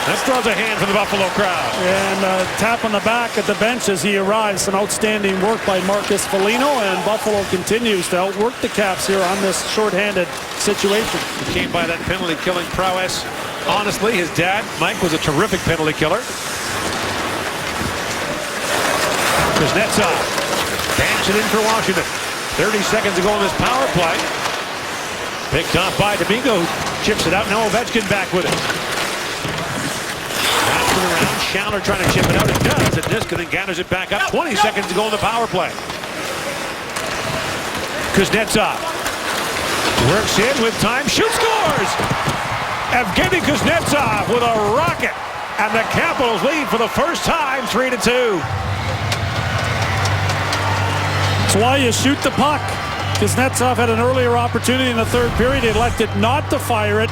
That draws a hand from the Buffalo crowd. And a tap on the back at the bench as he arrives. Some outstanding work by Marcus Foligno, and Buffalo continues to outwork the Caps here on this shorthanded situation. He came by that penalty killing prowess. Honestly, his dad, Mike, was a terrific penalty killer. Kuznetsov banks it in for Washington. 30 seconds to go in this power play. Picked off by D'Amigo, who chips it out. Now Ovechkin back with it. Passing around, Schaller trying to chip it out. It does. And Niskanen then gathers it back up. 20 seconds to go in the power play. Kuznetsov works in with time. Shoots, scores! Evgeny Kuznetsov with a rocket. And the Capitals lead for the first time, 3-2. That's why you shoot the puck. Kuznetsov had an earlier opportunity in the third period. He elected not to fire it.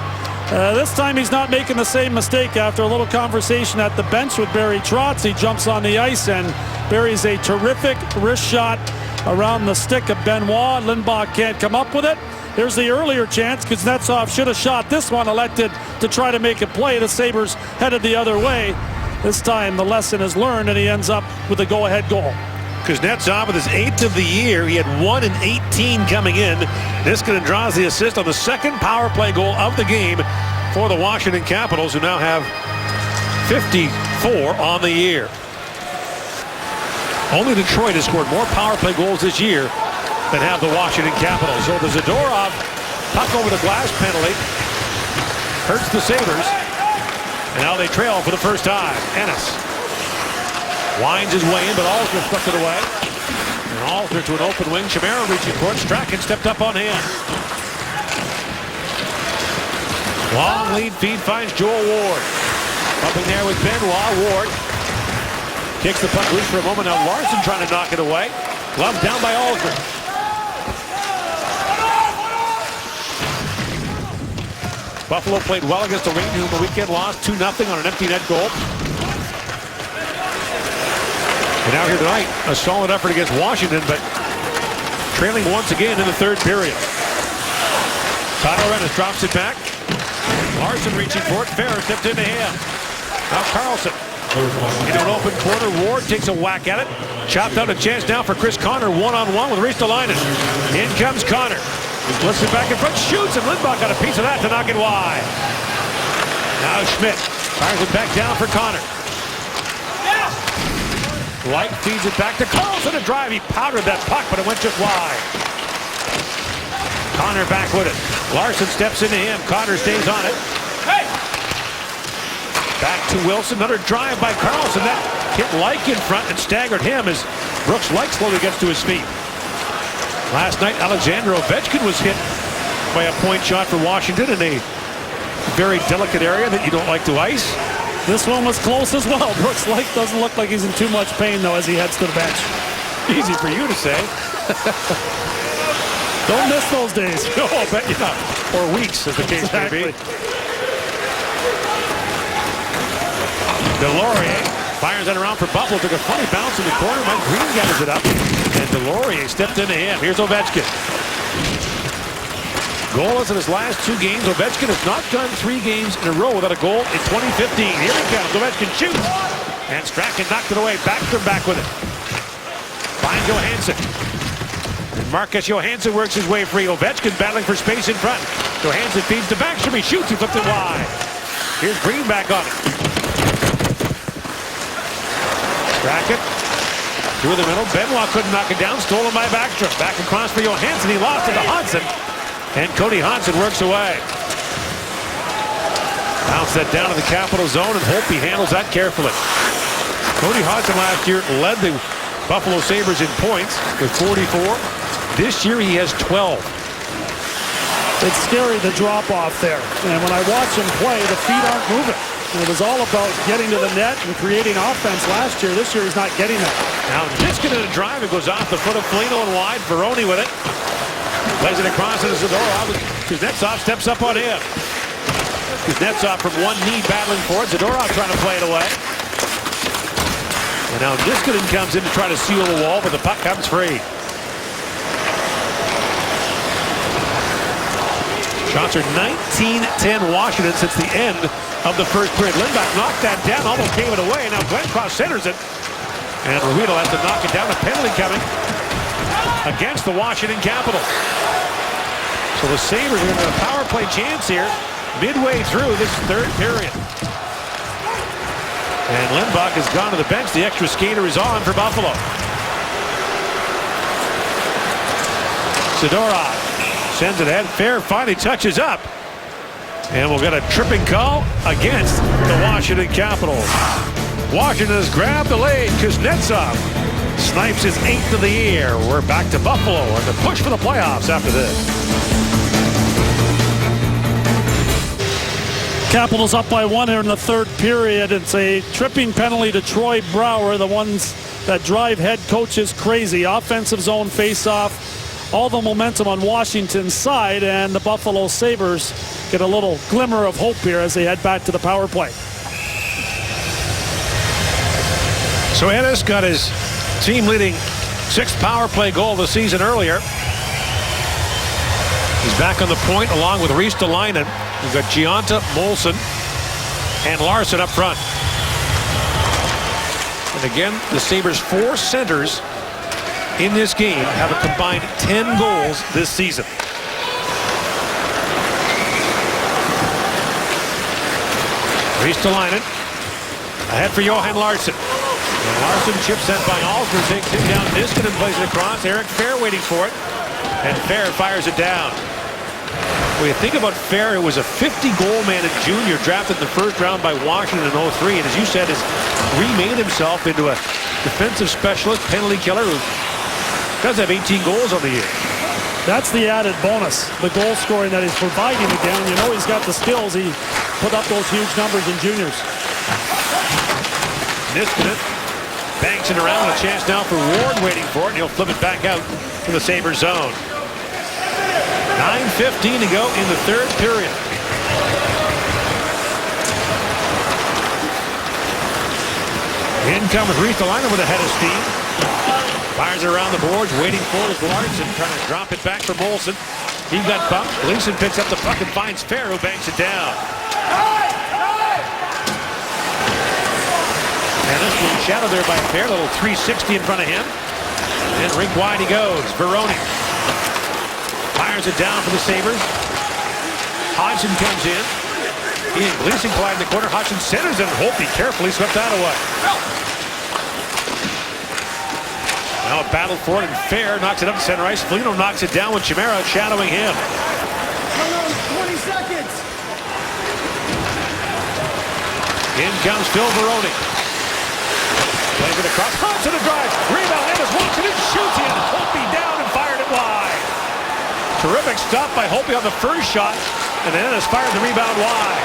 This time he's not making the same mistake. After a little conversation at the bench with Barry Trotz, he jumps on the ice, and Barry's a terrific wrist shot around the stick of Benoit. Lindback can't come up with it. Here's the earlier chance. Kuznetsov should have shot this one, elected to try to make a play. The Sabres headed the other way. This time the lesson is learned, and he ends up with a go-ahead goal. Kuznetsov with his 8th of the year. He had 1 in 18 coming in. Niskanen draws the assist on the second power play goal of the game for the Washington Capitals, who now have 54 on the year. Only Detroit has scored more power play goals this year than have the Washington Capitals. So the Zadorov puck over the glass penalty hurts the Sabres. And now they trail for the first time. Ennis winds his way in, but Alsner flipped it away. And Alsner to an open wing. Chimera reaching for it. Strachan stepped up on him. Long lead feed finds Joel Ward. Bumping there with Benoit. Ward kicks the puck loose for a moment. Now Larson trying to knock it away. Glove down by Alsner. Buffalo played well against the Rangers in the weekend. Lost 2-0 on an empty net goal. And now here tonight, a solid effort against Washington, but trailing once again in the third period. Tyler Ennis drops it back. Larson reaching for it. Ferrer tipped into him. Now Karlsson In an open corner, Ward takes a whack at it. Chopped out a chance now for Chris Connor, one-on-one with Ristolainen. In comes Connor. Lifts it back in front, shoots, and Lindback got a piece of that to knock it wide. Now Schmidt fires it back down for Connor. White feeds it back to Carlson. A drive. He powdered that puck, but it went just wide. Connor back with it. Larson steps into him. Connor stays on it. Back to Wilson. Another drive by Carlson. That hit Laich in front and staggered him as Brooks Laich slowly gets to his feet. Last night, Alexander Ovechkin was hit by a point shot for Washington in a very delicate area that you don't like to ice. This one was close as well. Brooks Laich doesn't look like he's in too much pain, though, as he heads to the bench. Easy for you to say. Don't miss those days. No, I'll bet you not. Or weeks, as the case may be. Delorier fires it around for Buffalo. Took a funny bounce in the corner. Mike Green gathers it up. And Delorier stepped into him. Here's Ovechkin. Goalless in his last 2 games. Ovechkin has not done 3 games in a row without a goal in 2015. Here it comes. Ovechkin shoots. And Strachan knocked it away. Backstrom back with it. Finds Johansson. And Marcus Johansson works his way free. Ovechkin battling for space in front. Johansson feeds to Backstrom. He shoots. He flipped it wide. Here's Green back on it. Strachan through the middle. Benoit couldn't knock it down. Stolen by Backstrom. Back across for Johansson. He lost it to Hodgson. And Cody Hodgson works away. Bounce that down to the Capital zone, and Holtby handles that carefully. Cody Hodgson last year led the Buffalo Sabres in points with 44. This year he has 12. It's scary, the drop-off there. And when I watch him play, the feet aren't moving. It was all about getting to the net and creating offense last year. This year he's not getting that. Now Niskanen in a drive. It goes off the foot of Foligno and wide. Veroni with it. Plays it across to Zadorov. Kuznetsov steps up on him. Kuznetsov from one knee battling for it. Zadorov trying to play it away. And now Niskanen comes in to try to seal the wall, but the puck comes free. Shots are 19-10 Washington since the end of the first period. Lindback knocked that down, almost gave it away. Now Glencross centers it. And Ruhwedel has to knock it down. A penalty coming against the Washington Capitals. So the Sabres are going to have a power play chance here midway through this third period. And Lindback has gone to the bench. The extra skater is on for Buffalo. Zadorov sends it ahead. Fair finally touches up. And we'll get a tripping call against the Washington Capitals. Washington has grabbed the lead. Kuznetsov snipes his 8th of the year. We're back to Buffalo and the push for the playoffs after this. Capitals up by 1 here in the third period. It's a tripping penalty to Troy Brouwer, the ones that drive head coaches crazy. Offensive zone face-off. All the momentum on Washington's side, and the Buffalo Sabres get a little glimmer of hope here as they head back to the power play. So Ennis got his team-leading 6th power play goal of the season earlier. He's back on the point along with Ristolainen. We've got Gionta, Molson, and Larson up front. And again, the Sabres' 4 centers in this game have a combined 10 goals this season. Ristolainen ahead for Johan Larson. And Larson chips sent by Alsner, takes him down. Niskanen plays it across. Eric Fair waiting for it. And Fair fires it down. When you think about Fair, it was a 50-goal man in junior, drafted in the first round by Washington in 03. And as you said, has remade himself into a defensive specialist, penalty killer who does have 18 goals on the year. That's the added bonus, the goal scoring that he's providing again. You know he's got the skills. He put up those huge numbers in juniors. Niskanen banks it around. A chance now for Ward waiting for it. And he'll flip it back out to the Sabres zone. 9:15 to go in the third period. In comes Ristolainen with a head of steam. Fires it around the boards, waiting for it is Larson, trying to drop it back for Molson. He got bumped. Gleason picks up the puck and finds Fair, who banks it down. Ennis being shadowed there by Fair. A little 360 in front of him. And rink wide he goes. Veroni fires it down for the Sabres. Hodgson comes in. Ian Gleason collide in the corner. Hodgson centers and Holtby carefully swept that away. Now a battle for it, and Fair knocks it up to center ice. Foligno knocks it down with Chimera shadowing him. 20 seconds. In comes Phil Veroni. Plays it across. Hodgson to drive. Rebound. Ennis walks it in, shoots in. Holtby down and fired it wide. Terrific stop by Holtby on the first shot, and then Ennis fired the rebound wide.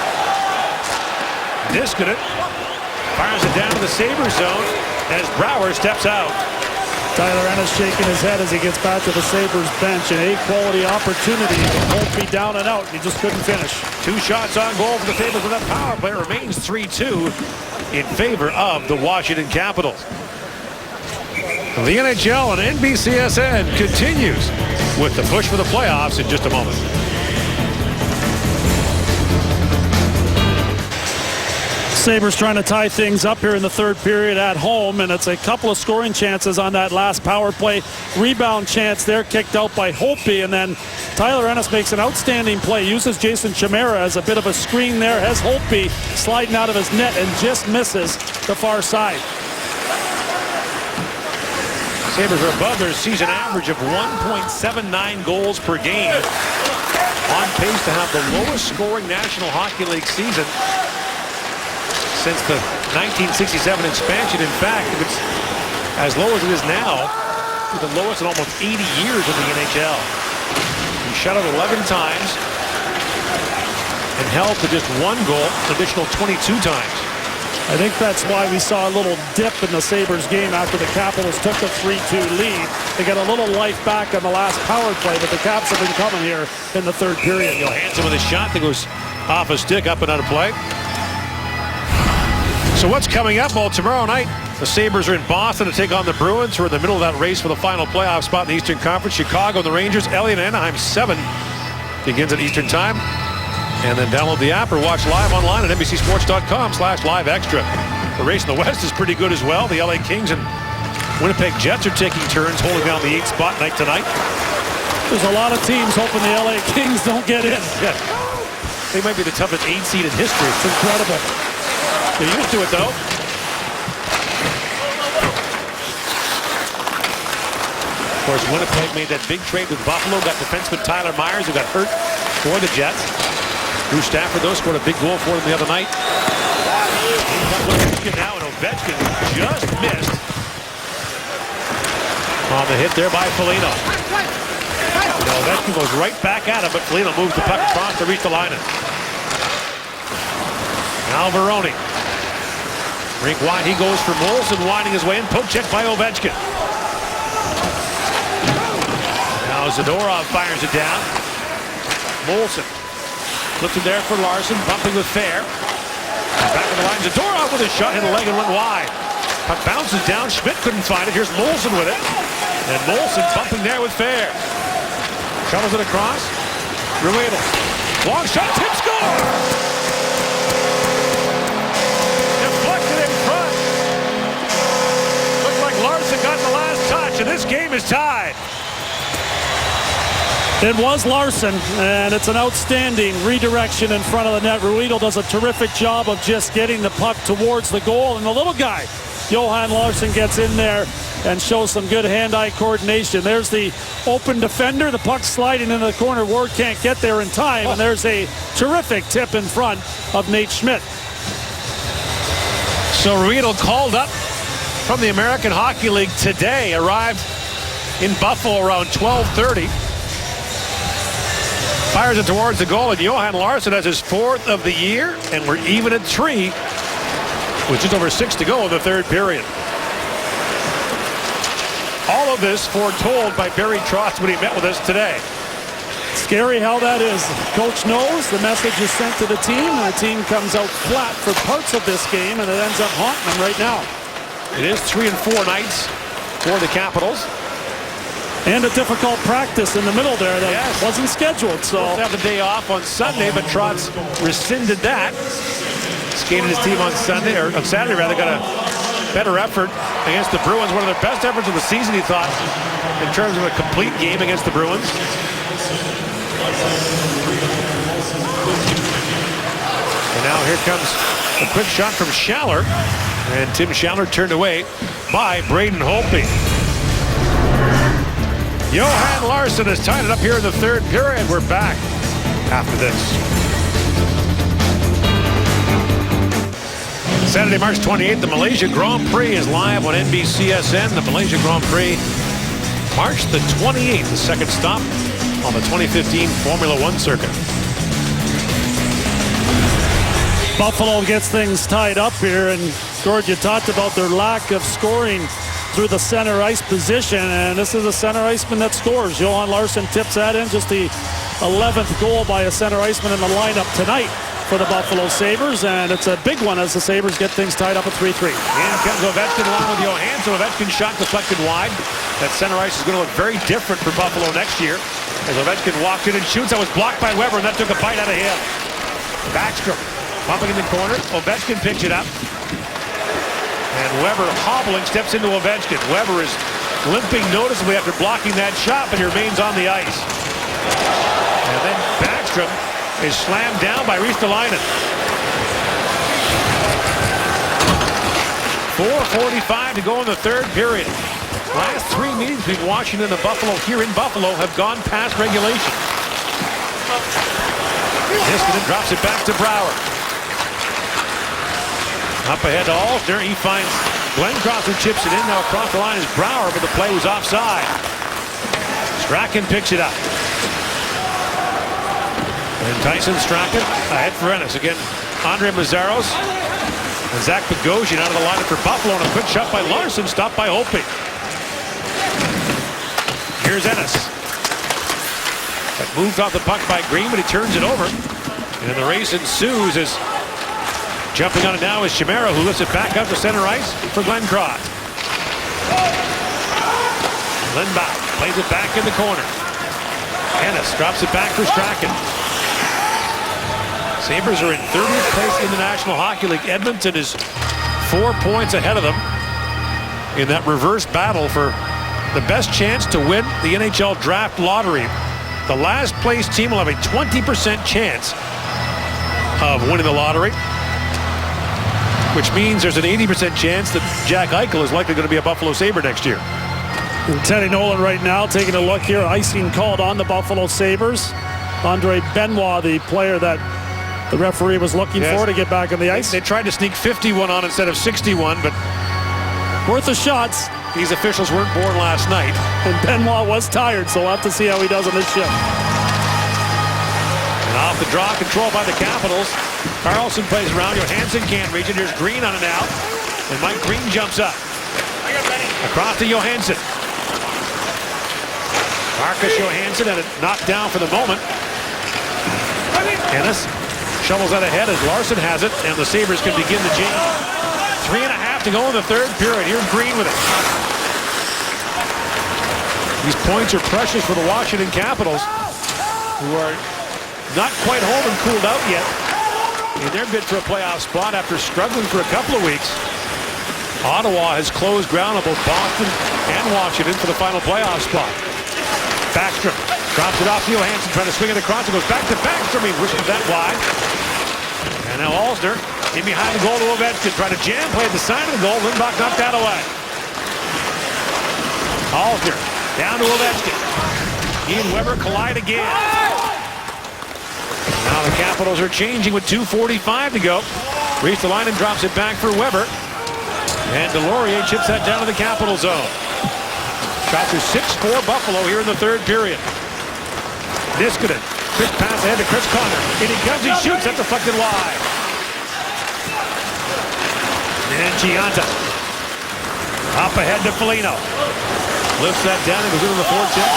Niskanen fires it down to the Sabres zone as Brouwer steps out. Tyler Ennis shaking his head as he gets back to the Sabres bench. An A-quality opportunity. Holtby down and out. He just couldn't finish. 2 shots on goal for the Sabres, with that power play remains 3-2 in favor of the Washington Capitals. The NHL and NBCSN continues with the push for the playoffs in just a moment. Sabres trying to tie things up here in the third period at home, and it's a couple of scoring chances on that last power play. Rebound chance there, kicked out by Holtby, and then Tyler Ennis makes an outstanding play, uses Jason Chimera as a bit of a screen there, has Holtby sliding out of his net and just misses the far side. Sabres are above their season average of 1.79 goals per game, on pace to have the lowest scoring National Hockey League season since the 1967 expansion. In fact, if it's as low as it is now, it's the lowest in almost 80 years in the NHL. He shut out 11 times and held to just 1 goal, an additional 22 times. I think that's why we saw a little dip in the Sabres game after the Capitals took a 3-2 lead. They got a little life back on the last power play, but the Caps have been coming here in the third period. Johansson with a shot that goes off a stick, up and out of play. So what's coming up? Well, tomorrow night, the Sabres are in Boston to take on the Bruins, who are in the middle of that race for the final playoff spot in the Eastern Conference. Chicago and the Rangers. LA and Anaheim 7 begins at Eastern time. And then download the app or watch live online at NBCSports.com/live extra. The race in the West is pretty good as well. The LA Kings and Winnipeg Jets are taking turns holding down the 8th spot night tonight. There's a lot of teams hoping the LA Kings don't get in. Yeah. They might be the toughest 8 seed in history. It's incredible. They're used to it, though. Of course, Winnipeg made that big trade with Buffalo, got defenseman Tyler Myers, who got hurt for the Jets. Drew Stafford, though, scored a big goal for them the other night. Ovechkin now, and Ovechkin just missed on the hit there by Foligno. Ovechkin goes right back at him, but Foligno moves the puck across to reach the line. Now Veroni. Rink wide, he goes for Molson, winding his way in. Poke check by Ovechkin. Now Zadorov fires it down. Molson looking there for Larson, bumping with Fair. Back of the line, Zadorov with a shot, hit a leg and went wide. Puck bounces down, Schmidt couldn't find it. Here's Molson with it. And Molson bumping there with Fair. Shovels it across. Ruedel. Long shot, tip score! Larson got the last touch, and this game is tied. It was Larson, and it's an outstanding redirection in front of the net. Ruedel does a terrific job of just getting the puck towards the goal, and the little guy, Johan Larson, gets in there and shows some good hand-eye coordination. There's the open defender, the puck sliding into the corner. Ward can't get there in time, and there's a terrific tip in front of Nate Schmidt. So Ruedel called up from the American Hockey League today, arrived in Buffalo around 12:30. Fires it towards the goal, and Johan Larson has his 4th of the year, and we're even at 3 with just over 6 to go in the third period. All of this foretold by Barry Trotz when he met with us today. Scary how that is. Coach knows the message is sent to the team, and the team comes out flat for parts of this game, and it ends up haunting them right now. It is 3 and 4 nights for the Capitals. And a difficult practice in the middle there that wasn't scheduled. So supposed to have the day off on Sunday, but Trotz rescinded that. Skated his team on Sunday, or on Saturday rather, got a better effort against the Bruins. One of their best efforts of the season, he thought, in terms of a complete game against the Bruins. And now here comes a quick shot from Schaller. And Tim Schaller turned away by Braden Holtby. Johan Larsson has tied it up here in the third period. We're back after this. Saturday, March 28th, the Malaysia Grand Prix is live on NBCSN. The Malaysia Grand Prix, March the 28th, the second stop on the 2015 Formula One circuit. Buffalo gets things tied up here, and George, you talked about their lack of scoring through the center ice position, and this is a center iceman that scores. Johan Larsson tips that in, just the 11th goal by a center iceman in the lineup tonight for the Buffalo Sabres, and it's a big one as the Sabres get things tied up at 3-3. And comes Ovechkin along with Johansson. Ovechkin's shot deflected wide. That center ice is going to look very different for Buffalo next year. As Ovechkin walked in and shoots, that was blocked by Weber, and that took a bite out of him. Backstrom pumping in the corner. Ovechkin picks it up. And Weber, hobbling, steps into Ovechkin. Weber is limping noticeably after blocking that shot, but he remains on the ice. And then Backstrom is slammed down by Ristolainen. 4:45 to go in the third period. Last three meetings between Washington and Buffalo here in Buffalo have gone past regulation. Niskanen drops it back to Brouwer. Up ahead to Alsner. He finds Glenncroft, who chips it in. Now across the line is Brouwer, but the play was offside. Strachan picks it up. And Tyson Strachan ahead for Ennis. Again, Andre Mazzaros and Zach Bogosian out of the lineup for Buffalo. And a quick shot by Larsson, stopped by Holtby. Here's Ennis. That moved off the puck by Green, but he turns it over. And the race ensues as jumping on it now is Chimera, who lifts it back out to center ice for Glenncroft. Lindback plays it back in the corner. Ennis drops it back for Strachan. Sabres are in 30th place in the National Hockey League. Edmonton is 4 points ahead of them in that reverse battle for the best chance to win the NHL draft lottery. The last place team will have a 20% chance of winning the lottery, which means there's an 80% chance that Jack Eichel is likely going to be a Buffalo Sabre next year. And Teddy Nolan right now taking a look here. Icing called on the Buffalo Sabres. Andre Benoit, the player that the referee was looking for to get back on the ice. They tried to sneak 51 on instead of 61, but worth a shot. These officials weren't born last night. And Benoit was tired, so we'll have to see how he does on this shift. And off the draw, controlled by the Capitals. Carlson plays around. Johansson can't reach it. Here's Green on it now. And Mike Green jumps up. Across to Johansson. Marcus Johansson had it knocked down for the moment. Ennis shovels that ahead as Larsson has it, and the Sabres can begin the change. 3.5 to go in the third period. Here's Green with it. These points are precious for the Washington Capitals, who are not quite home and cooled out yet in their bid for a playoff spot after struggling for a couple of weeks. Ottawa has closed ground on both Boston and Washington for the final playoff spot. Backstrom drops it off to Johansson, trying to swing it across. It goes back to Backstrom. He wishes that wide. And now Alsner in behind the goal to Ovechkin, trying to jam play at the side of the goal. Lindback knocked that away. Alsner down to Ovechkin. He and Weber collide again. Now the Capitals are changing with 2:45 to go. Ristolainen drops it back for Weber. And Delorier chips that down to the Capital zone. Shots are 6-4 Buffalo here in the third period. Niskanen, quick pass ahead to Chris Connor. In he comes, he shoots, that deflected wide. And Gianta. Up ahead to Foligno. Lifts that down and goes into the forecheck.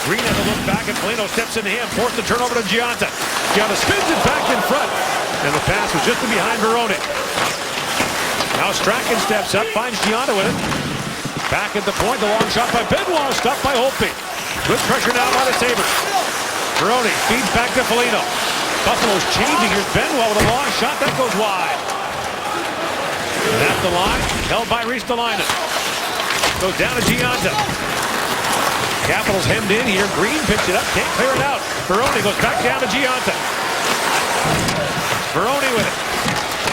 Green has a look back and Foligno steps into him, forced the turnover to Gianta. Gianta spins it back in front. And the pass was just behind Veronic. Now Strachan steps up, finds Gianta with it. Back at the point, the long shot by Benoit, stopped by Holtby. Good pressure now by the Sabres. Veronic feeds back to Foligno. Buffalo's changing. Here's Benoit with a long shot, that goes wide. And at the line, held by Ristolainen. Goes down to Gionta. Capitals hemmed in here. Green picks it up, can't clear it out. Veroni goes back down to Gionta. Veroni with it.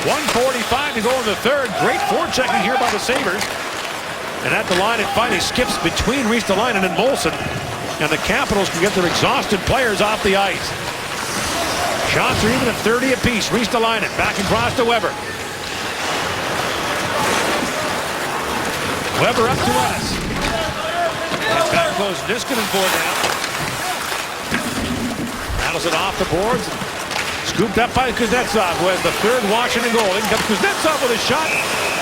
1:45 to go in the third. Great forechecking here by the Sabres. And at the line, it finally skips between Ristolainen and Molson. And the Capitals can get their exhausted players off the ice. Shots are even at 30 apiece. Ristolainen back across to Weber. Weber up to us. And back goes Niskanen for it now. Battles it off the boards. Scooped up by Kuznetsov, who has the third Washington goal. In comes Kuznetsov with a shot.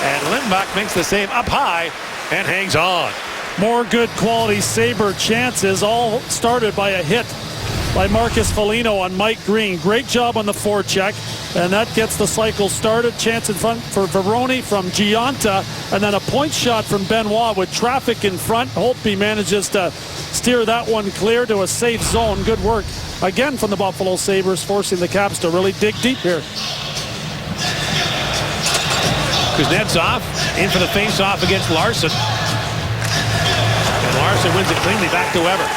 And Lindback makes the save up high and hangs on. More good quality Sabre chances, all started by a hit by Marcus Foligno on Mike Green. Great job on the forecheck, and that gets the cycle started. Chance in front for Veroni from Gionta, and then a point shot from Benoit with traffic in front. Holtby manages to steer that one clear to a safe zone. Good work again from the Buffalo Sabres, forcing the Caps to really dig deep here. Kuznetsov in for the face-off against Larson. And Larson wins it cleanly back to Weber.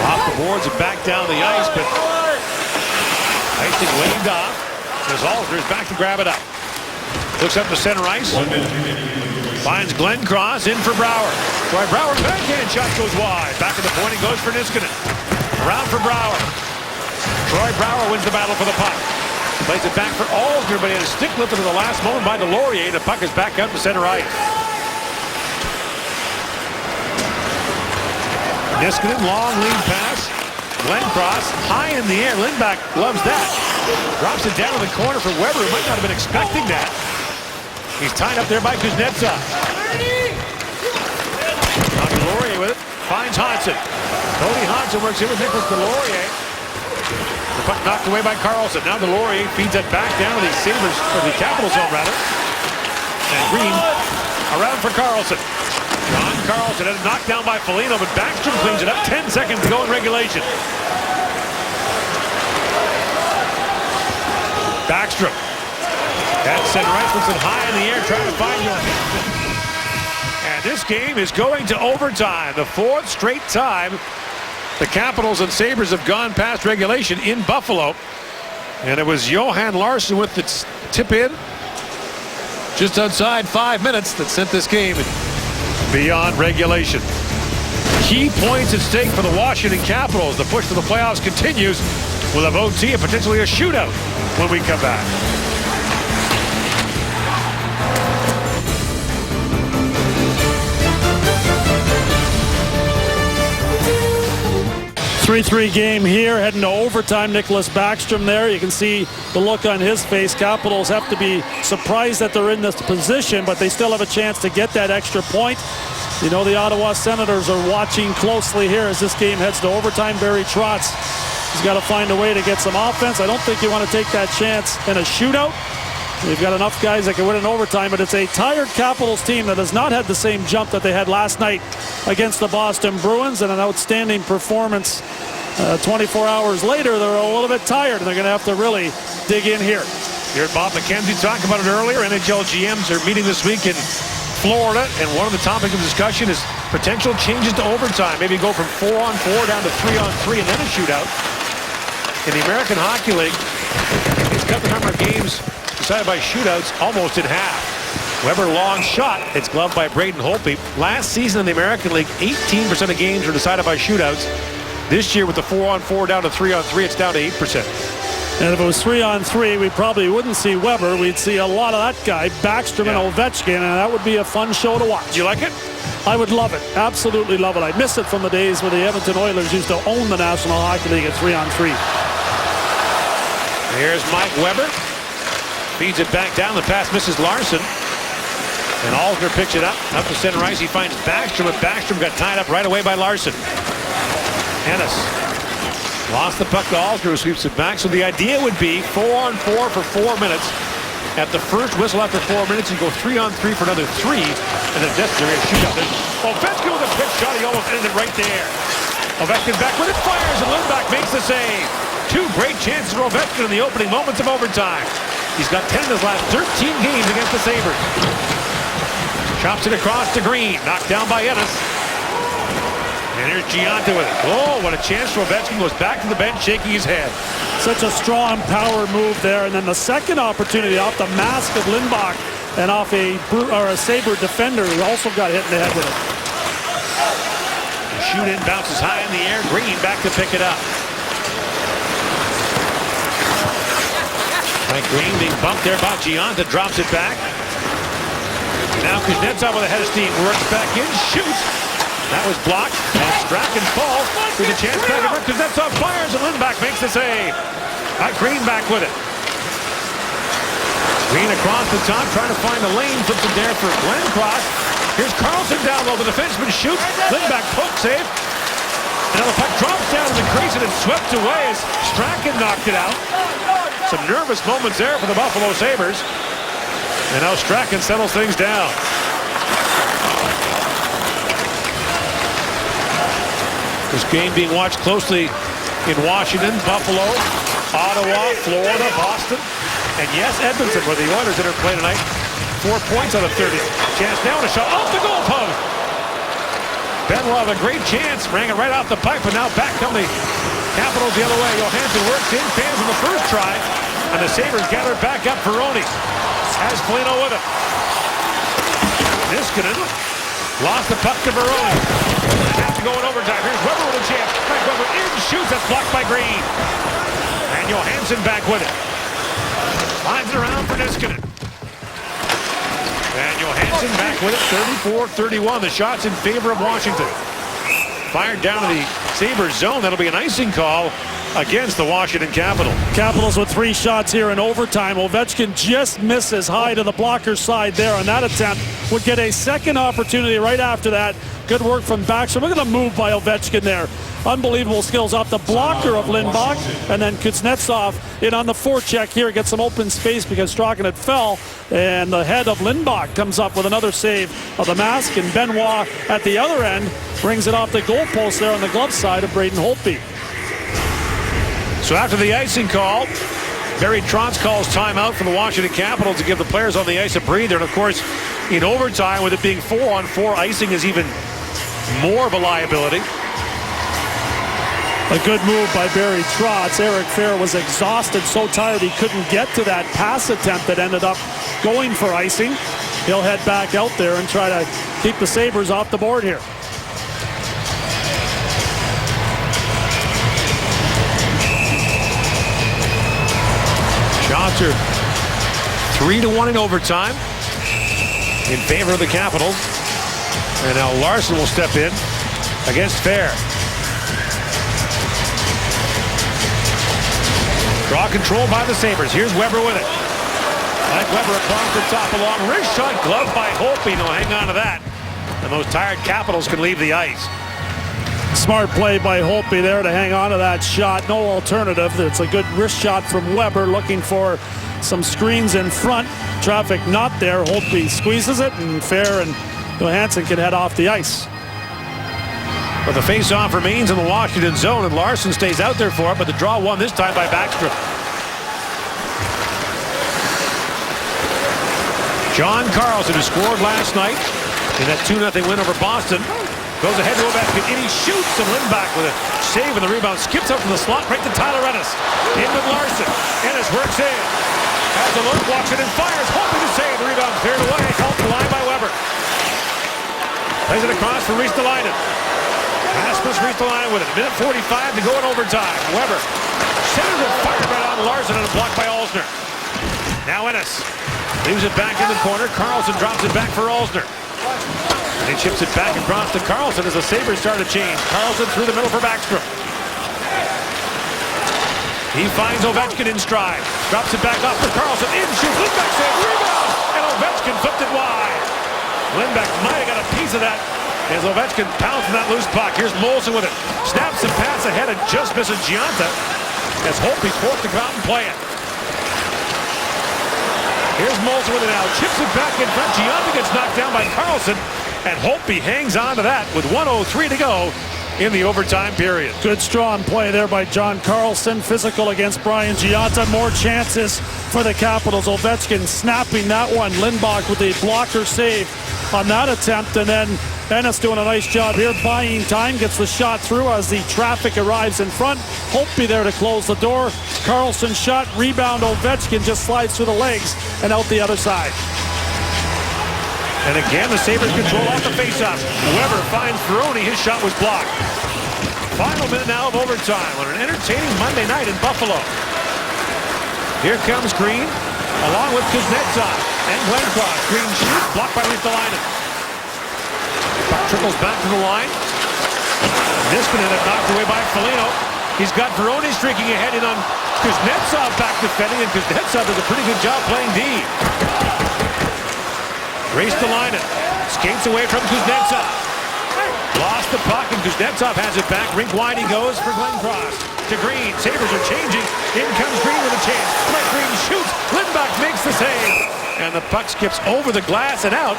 Off the boards and back down the ice, but icing waved off as Alter is back to grab it up. Looks up to center ice. Finds Glenn Cross in for Brouwer. Troy Brouwer backhand shot goes wide. Back at the point, he goes for Niskanen. Around for Brouwer. Troy Brouwer wins the battle for the puck. Plays it back for Alter, but he had a stick lifted at the last moment by Delorier. The puck is back out to center ice. Niskanen, long lead pass. Glenn Cross, high in the air. Lindback loves that. Drops it down to the corner for Weber, who might not have been expecting that. He's tied up there by Kuznetsov. Now Delorier with it. Finds Hodgson. Cody Hodgson works in with Nicholas Delorier. The puck knocked away by Carlson. Now Delorier feeds it back down to the Sabres, or the Capitals zone rather. And Green around for Carlson. John Carlson had it knocked down by Foligno, but Backstrom cleans it up. 10 seconds to go in regulation. Backstrom. At center ice, puts it high in the air, trying to find Johansson. And this game is going to overtime. The fourth straight time the Capitals and Sabres have gone past regulation in Buffalo. And it was Johan Larsson with the tip in just outside 5 minutes that sent this game beyond regulation. Key points at stake for the Washington Capitals. The push to the playoffs continues. We'll have OT and potentially a shootout when we come back. 3-3 game here, heading to overtime. Nicholas Backstrom there. You can see the look on his face. Capitals have to be surprised that they're in this position, but they still have a chance to get that extra point. You know, the Ottawa Senators are watching closely here as this game heads to overtime. Barry Trotz has got to find a way to get some offense. I don't think you want to take that chance in a shootout. They've got enough guys that can win in overtime, but it's a tired Capitals team that has not had the same jump that they had last night against the Boston Bruins, and an outstanding performance 24 hours later. They're a little bit tired, and they're going to have to really dig in here. You heard Bob McKenzie talk about it earlier. NHL GMs are meeting this week in Florida, and one of the topics of discussion is potential changes to overtime. Maybe go from 4-on-4 down to 3-on-3 and then a shootout. In the American Hockey League, it's cut the number of games decided by shootouts almost in half. Weber long shot. It's gloved by Braden Holtby. Last season in the American League, 18% of games were decided by shootouts. This year with the 4-on-4 down to 3-on-3, it's down to 8%. And if it was 3-on-3, we probably wouldn't see Weber. We'd see a lot of that guy, Backstrom and Ovechkin, and that would be a fun show to watch. You like it? I would love it. Absolutely love it. I miss it from the days where the Edmonton Oilers used to own the National Hockey League at 3-on-3. Here's Mike Weber. Feeds it back down. The pass misses Larson. And Alter picks it up to center ice. He finds Backstrom, but Backstrom got tied up right away by Larson. Ennis lost the puck to Alter, who sweeps it back. So the idea would be 4-on-4 for 4 minutes. At the first whistle after 4 minutes, you go 3-on-3 for another 3, and then necessary a shootout. Ovechkin with a pitch shot. He almost ended it right there. Ovechkin back with it, fires, and Lindback makes the save. Two great chances for Ovechkin in the opening moments of overtime. He's got 10 in his last 13 games against the Sabres. Chops it across to Green. Knocked down by Ennis. And here's Gianta with it. Oh, what a chance for Ovechkin. Goes back to the bench, shaking his head. Such a strong power move there. And then the second opportunity off the mask of Lindback and off a Sabre defender who also got hit in the head with it. The shoot in bounces high in the air. Green back to pick it up. Mike Green being bumped there by Gianta. Drops it back. Now Kuznetsov with a head of steam. Works back in. Shoots. That was blocked. And Strachan falls. With a chance back and Kuznetsov fires. And Lindback makes the save. Mike Green back with it. Green across the top. Trying to find a lane. Flips it there for Glenn Cross. Here's Carlson down low. The defenseman shoots. Lindback poke save. And now the puck drops down in the crease and it's swept away as Strachan knocked it out. Some nervous moments there for the Buffalo Sabres. And now Strachan settles things down. This game being watched closely in Washington, Buffalo, Ottawa, Florida, Boston, and yes, Edmonton, where the Oilers that are playing tonight. 4 points out of 30. Chance now and a shot off the goal post. Benoit with a great chance. Rang it right off the pipe, and now back come the Capitals the other way. Johansson works in, fans on the first try, and the Sabres gather back up for Roni. Has Foligno with him. Niskanen lost the puck to Baroni. Have to go in overtime. Here's Weber with a chance. Frank Weber in, shoots. That's blocked by Green. And Johansson back with it. Lines it around for Niskanen. And Johansson back with it. 34-31. The shot's in favor of Washington. Fired down to the Sabres zone. That'll be an icing call against the Washington Capitals. Capitals with 3 shots here in overtime. Ovechkin just misses high to the blocker's side there on that attempt. Would get a second opportunity right after that. Good work from Backstrom. Look at the move by Ovechkin there. Unbelievable skills off the blocker of Lindback. And then Kuznetsov in on the forecheck here. Gets some open space because Strachan had fell. And the head of Lindback comes up with another save of the mask. And Benoit at the other end brings it off the goalpost there on the glove side of Braden Holtby. So after the icing call, Barry Trotz calls timeout for the Washington Capitals to give the players on the ice a breather. And of course, in overtime, with it being 4-on-4, icing is even more of a liability. A good move by Barry Trotz. Eric Fehr was exhausted, so tired he couldn't get to that pass attempt that ended up going for icing. He'll head back out there and try to keep the Sabres off the board here. Shots are 3-1 in overtime in favor of the Capitals. And now Larson will step in against Fehr. Draw control by the Sabres. Here's Weber with it. Mike Weber across the top, a long wrist shot, glove by Holtby. No, hang on to that. And those tired Capitals can leave the ice. Smart play by Holtby there to hang on to that shot. No alternative. It's a good wrist shot from Weber, looking for some screens in front. Traffic not there. Holtby squeezes it, and Fehr and Johansson can head off the ice. But the face-off remains in the Washington zone, and Larson stays out there for it, but the draw won this time by Backstrom. John Carlson, who scored last night in that 2-0 win over Boston, goes ahead to Ovechkin, and he shoots, and Lindback with a save, and the rebound skips up from the slot right to Tyler Ennis. In with Larson. Ennis works in. Has a look, walks it and fires, hoping to save. The rebound cleared away, helped the line by Weber. Plays it across for Ristolainen. Rasmus Ristolainen with it. 1:45 to go in overtime. Weber centers it, fired right on Larson, and blocked by Alzner. Now Ennis leaves it back in the corner. Carlson drops it back for Alzner. And he chips it back across to Carlson as the Sabres start to change. Carlson through the middle for Backstrom. He finds Ovechkin in stride. Drops it back off for Carlson. In shoots. Lindback save. Rebound. And Ovechkin flipped it wide. Lindback might have got a piece of that as Ovechkin pounds that loose puck. Here's Molson with it. Snaps and pass ahead and just misses Gianta as Holtby's forced to go out and play it. Here's Molson with it now. Chips it back in front. Gianta gets knocked down by Carlson. And Holtby hangs on to that with 1:03 to go in the overtime period. Good strong play there by John Carlson. Physical against Brian Gionta. More chances for the Capitals. Ovechkin snapping that one. Lindback with a blocker save on that attempt. And then Ennis doing a nice job here, buying time. Gets the shot through as the traffic arrives in front. Holtby there to close the door. Carlson shot. Rebound. Ovechkin just slides through the legs and out the other side. And again, the Sabres control off the faceoff. Weber finds Veroni. His shot was blocked. Final minute now of overtime on an entertaining Monday night in Buffalo. Here comes Green, along with Kuznetsov and Glencross. Green shoots, blocked by Ristolainen. Puck trickles back to the line. Niskanen knocked away by Foligno. He's got Veroni streaking ahead in on Kuznetsov back defending, and Kuznetsov does a pretty good job playing D. Ristolainen skates away from Kuznetsov. Lost the puck, and Kuznetsov has it back. Rink wide he goes for Glencross. To Green. Sabres are changing. In comes Green with a chance. Mike Green shoots. Lindback makes the save. And the puck skips over the glass and out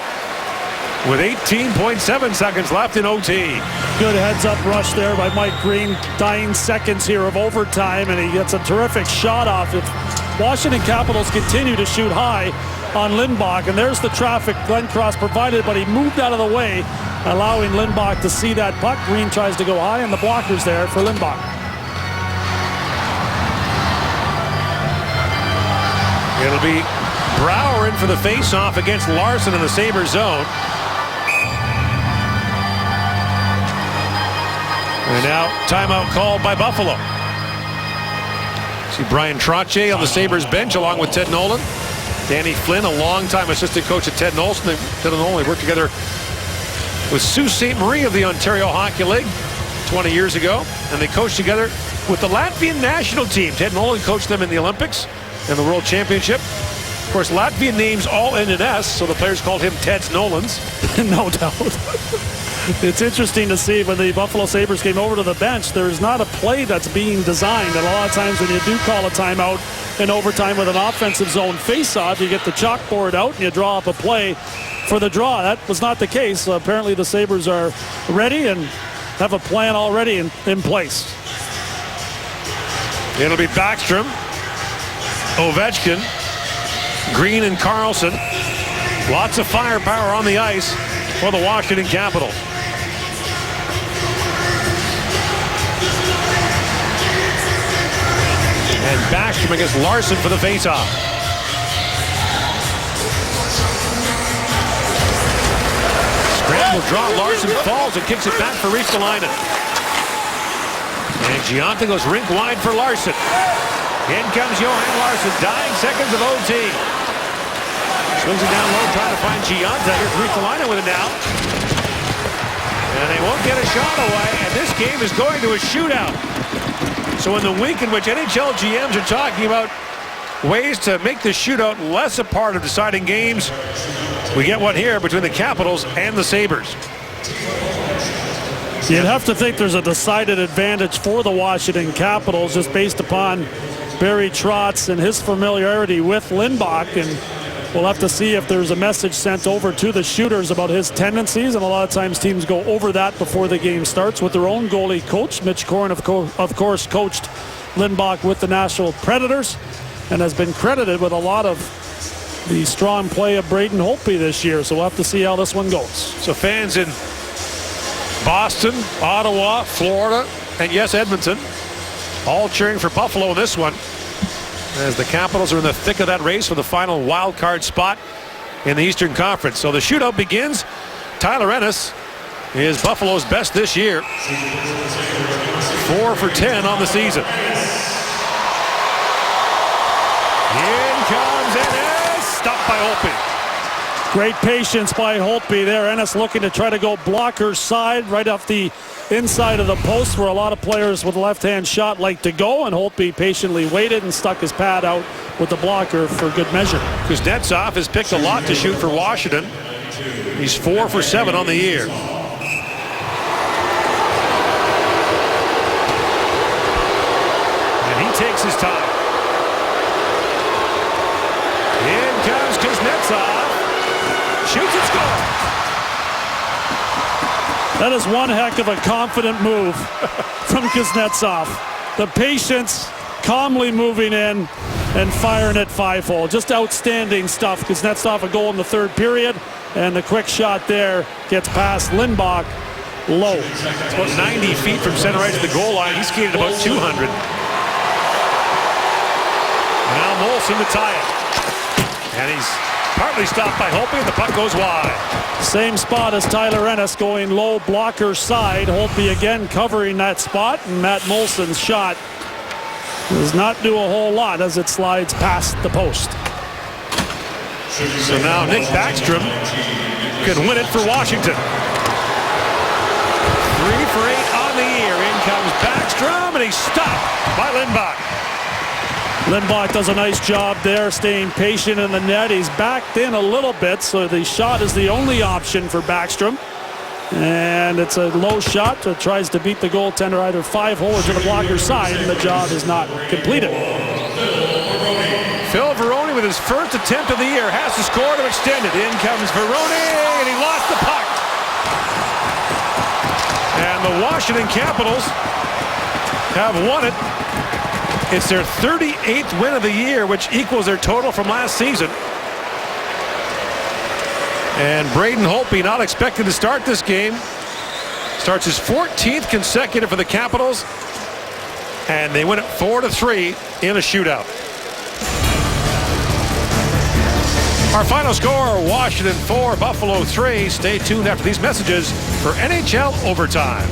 with 18.7 seconds left in OT. Good heads-up rush there by Mike Green. Dying seconds here of overtime, and he gets a terrific shot off. If Washington Capitals continue to shoot high on Lindback, and there's the traffic Glencross provided, but he moved out of the way, allowing Lindback to see that puck. Green tries to go high, and the blocker's there for Lindback. It'll be Brouwer in for the face-off against Larson in the Sabres zone. And now timeout called by Buffalo. See Brian Trottier on the Sabres bench along with Ted Nolan. Danny Flynn, a longtime assistant coach at Ted Nolan. Ted Nolan worked together with Sault Ste. Marie of the Ontario Hockey League 20 years ago. And they coached together with the Latvian national team. Ted Nolan coached them in the Olympics and the World Championship. Of course, Latvian names all end in S, so the players called him Ted's Nolans. No doubt. It's interesting to see when the Buffalo Sabres came over to the bench, there's not a play that's being designed. And a lot of times when you do call a timeout in overtime with an offensive zone face-off, you get the chalkboard out and you draw up a play for the draw. That was not the case. Apparently the Sabres are ready and have a plan already in place. It'll be Backstrom, Ovechkin, Green, and Carlson. Lots of firepower on the ice for the Washington Capitals. And Backstrom against Larson for the faceoff. Scramble draw. Larson falls and kicks it back for Ristolainen. And Gionta goes rink wide for Larson. In comes Johan Larson. Dying seconds of OT. Swings it down low, trying to find Gionta. Here's Ristolainen with it now. And they won't get a shot away. And this game is going to a shootout. So in the week in which NHL GMs are talking about ways to make the shootout less a part of deciding games, we get one here between the Capitals and the Sabres. You'd have to think there's a decided advantage for the Washington Capitals just based upon Barry Trotz and his familiarity with Lindback, and we'll have to see if there's a message sent over to the shooters about his tendencies, and a lot of times teams go over that before the game starts with their own goalie coach. Mitch Korn, of course, coached Lindback with the Nashville Predators and has been credited with a lot of the strong play of Braden Holtby this year, so we'll have to see how this one goes. So fans in Boston, Ottawa, Florida, and yes, Edmonton, all cheering for Buffalo in this one, as the Capitals are in the thick of that race for the final wild card spot in the Eastern Conference. So the shootout begins. Tyler Ennis is Buffalo's best this year. 4 for 10 on the season. In comes Ennis. Stopped by Holtby. Great patience by Holtby there. Ennis looking to try to go blocker's side right off the inside of the post where a lot of players with a left-hand shot like to go, and Holtby patiently waited and stuck his pad out with the blocker for good measure. Kuznetsov has picked a lot to shoot for Washington. He's 4 for 7 on the year. And he takes his time. In comes Kuznetsov. Shoots and scores. That is one heck of a confident move from Kuznetsov. The patience, calmly moving in and firing it 5-hole. Just outstanding stuff. Kuznetsov a goal in the third period, and the quick shot there gets past Lindback low. It's about 90 feet from center ice to the goal line. He skated about 200. Now Molson to tie it. And he's partly stopped by Holtby, and the puck goes wide. Same spot as Tyler Ennis, going low blocker side. Holtby again covering that spot, and Matt Molson's shot does not do a whole lot as it slides past the post. So now Nick Backstrom can win it for Washington. 3 for 8 on the year. In comes Backstrom, and he's stopped by Lindback. Lindback does a nice job there, staying patient in the net. He's backed in a little bit, so the shot is the only option for Backstrom. And it's a low shot that tries to beat the goaltender either 5-hole or to the blocker side, and the job is not completed. Phil Veroni with his first attempt of the year has to score to extend it. In comes Veroni, and he lost the puck. And the Washington Capitals have won it. It's their 38th win of the year, which equals their total from last season. And Braden Holtby, not expected to start this game, starts his 14th consecutive for the Capitals, and they win it 4-3 in a shootout. Our final score, Washington 4, Buffalo 3. Stay tuned after these messages for NHL Overtime.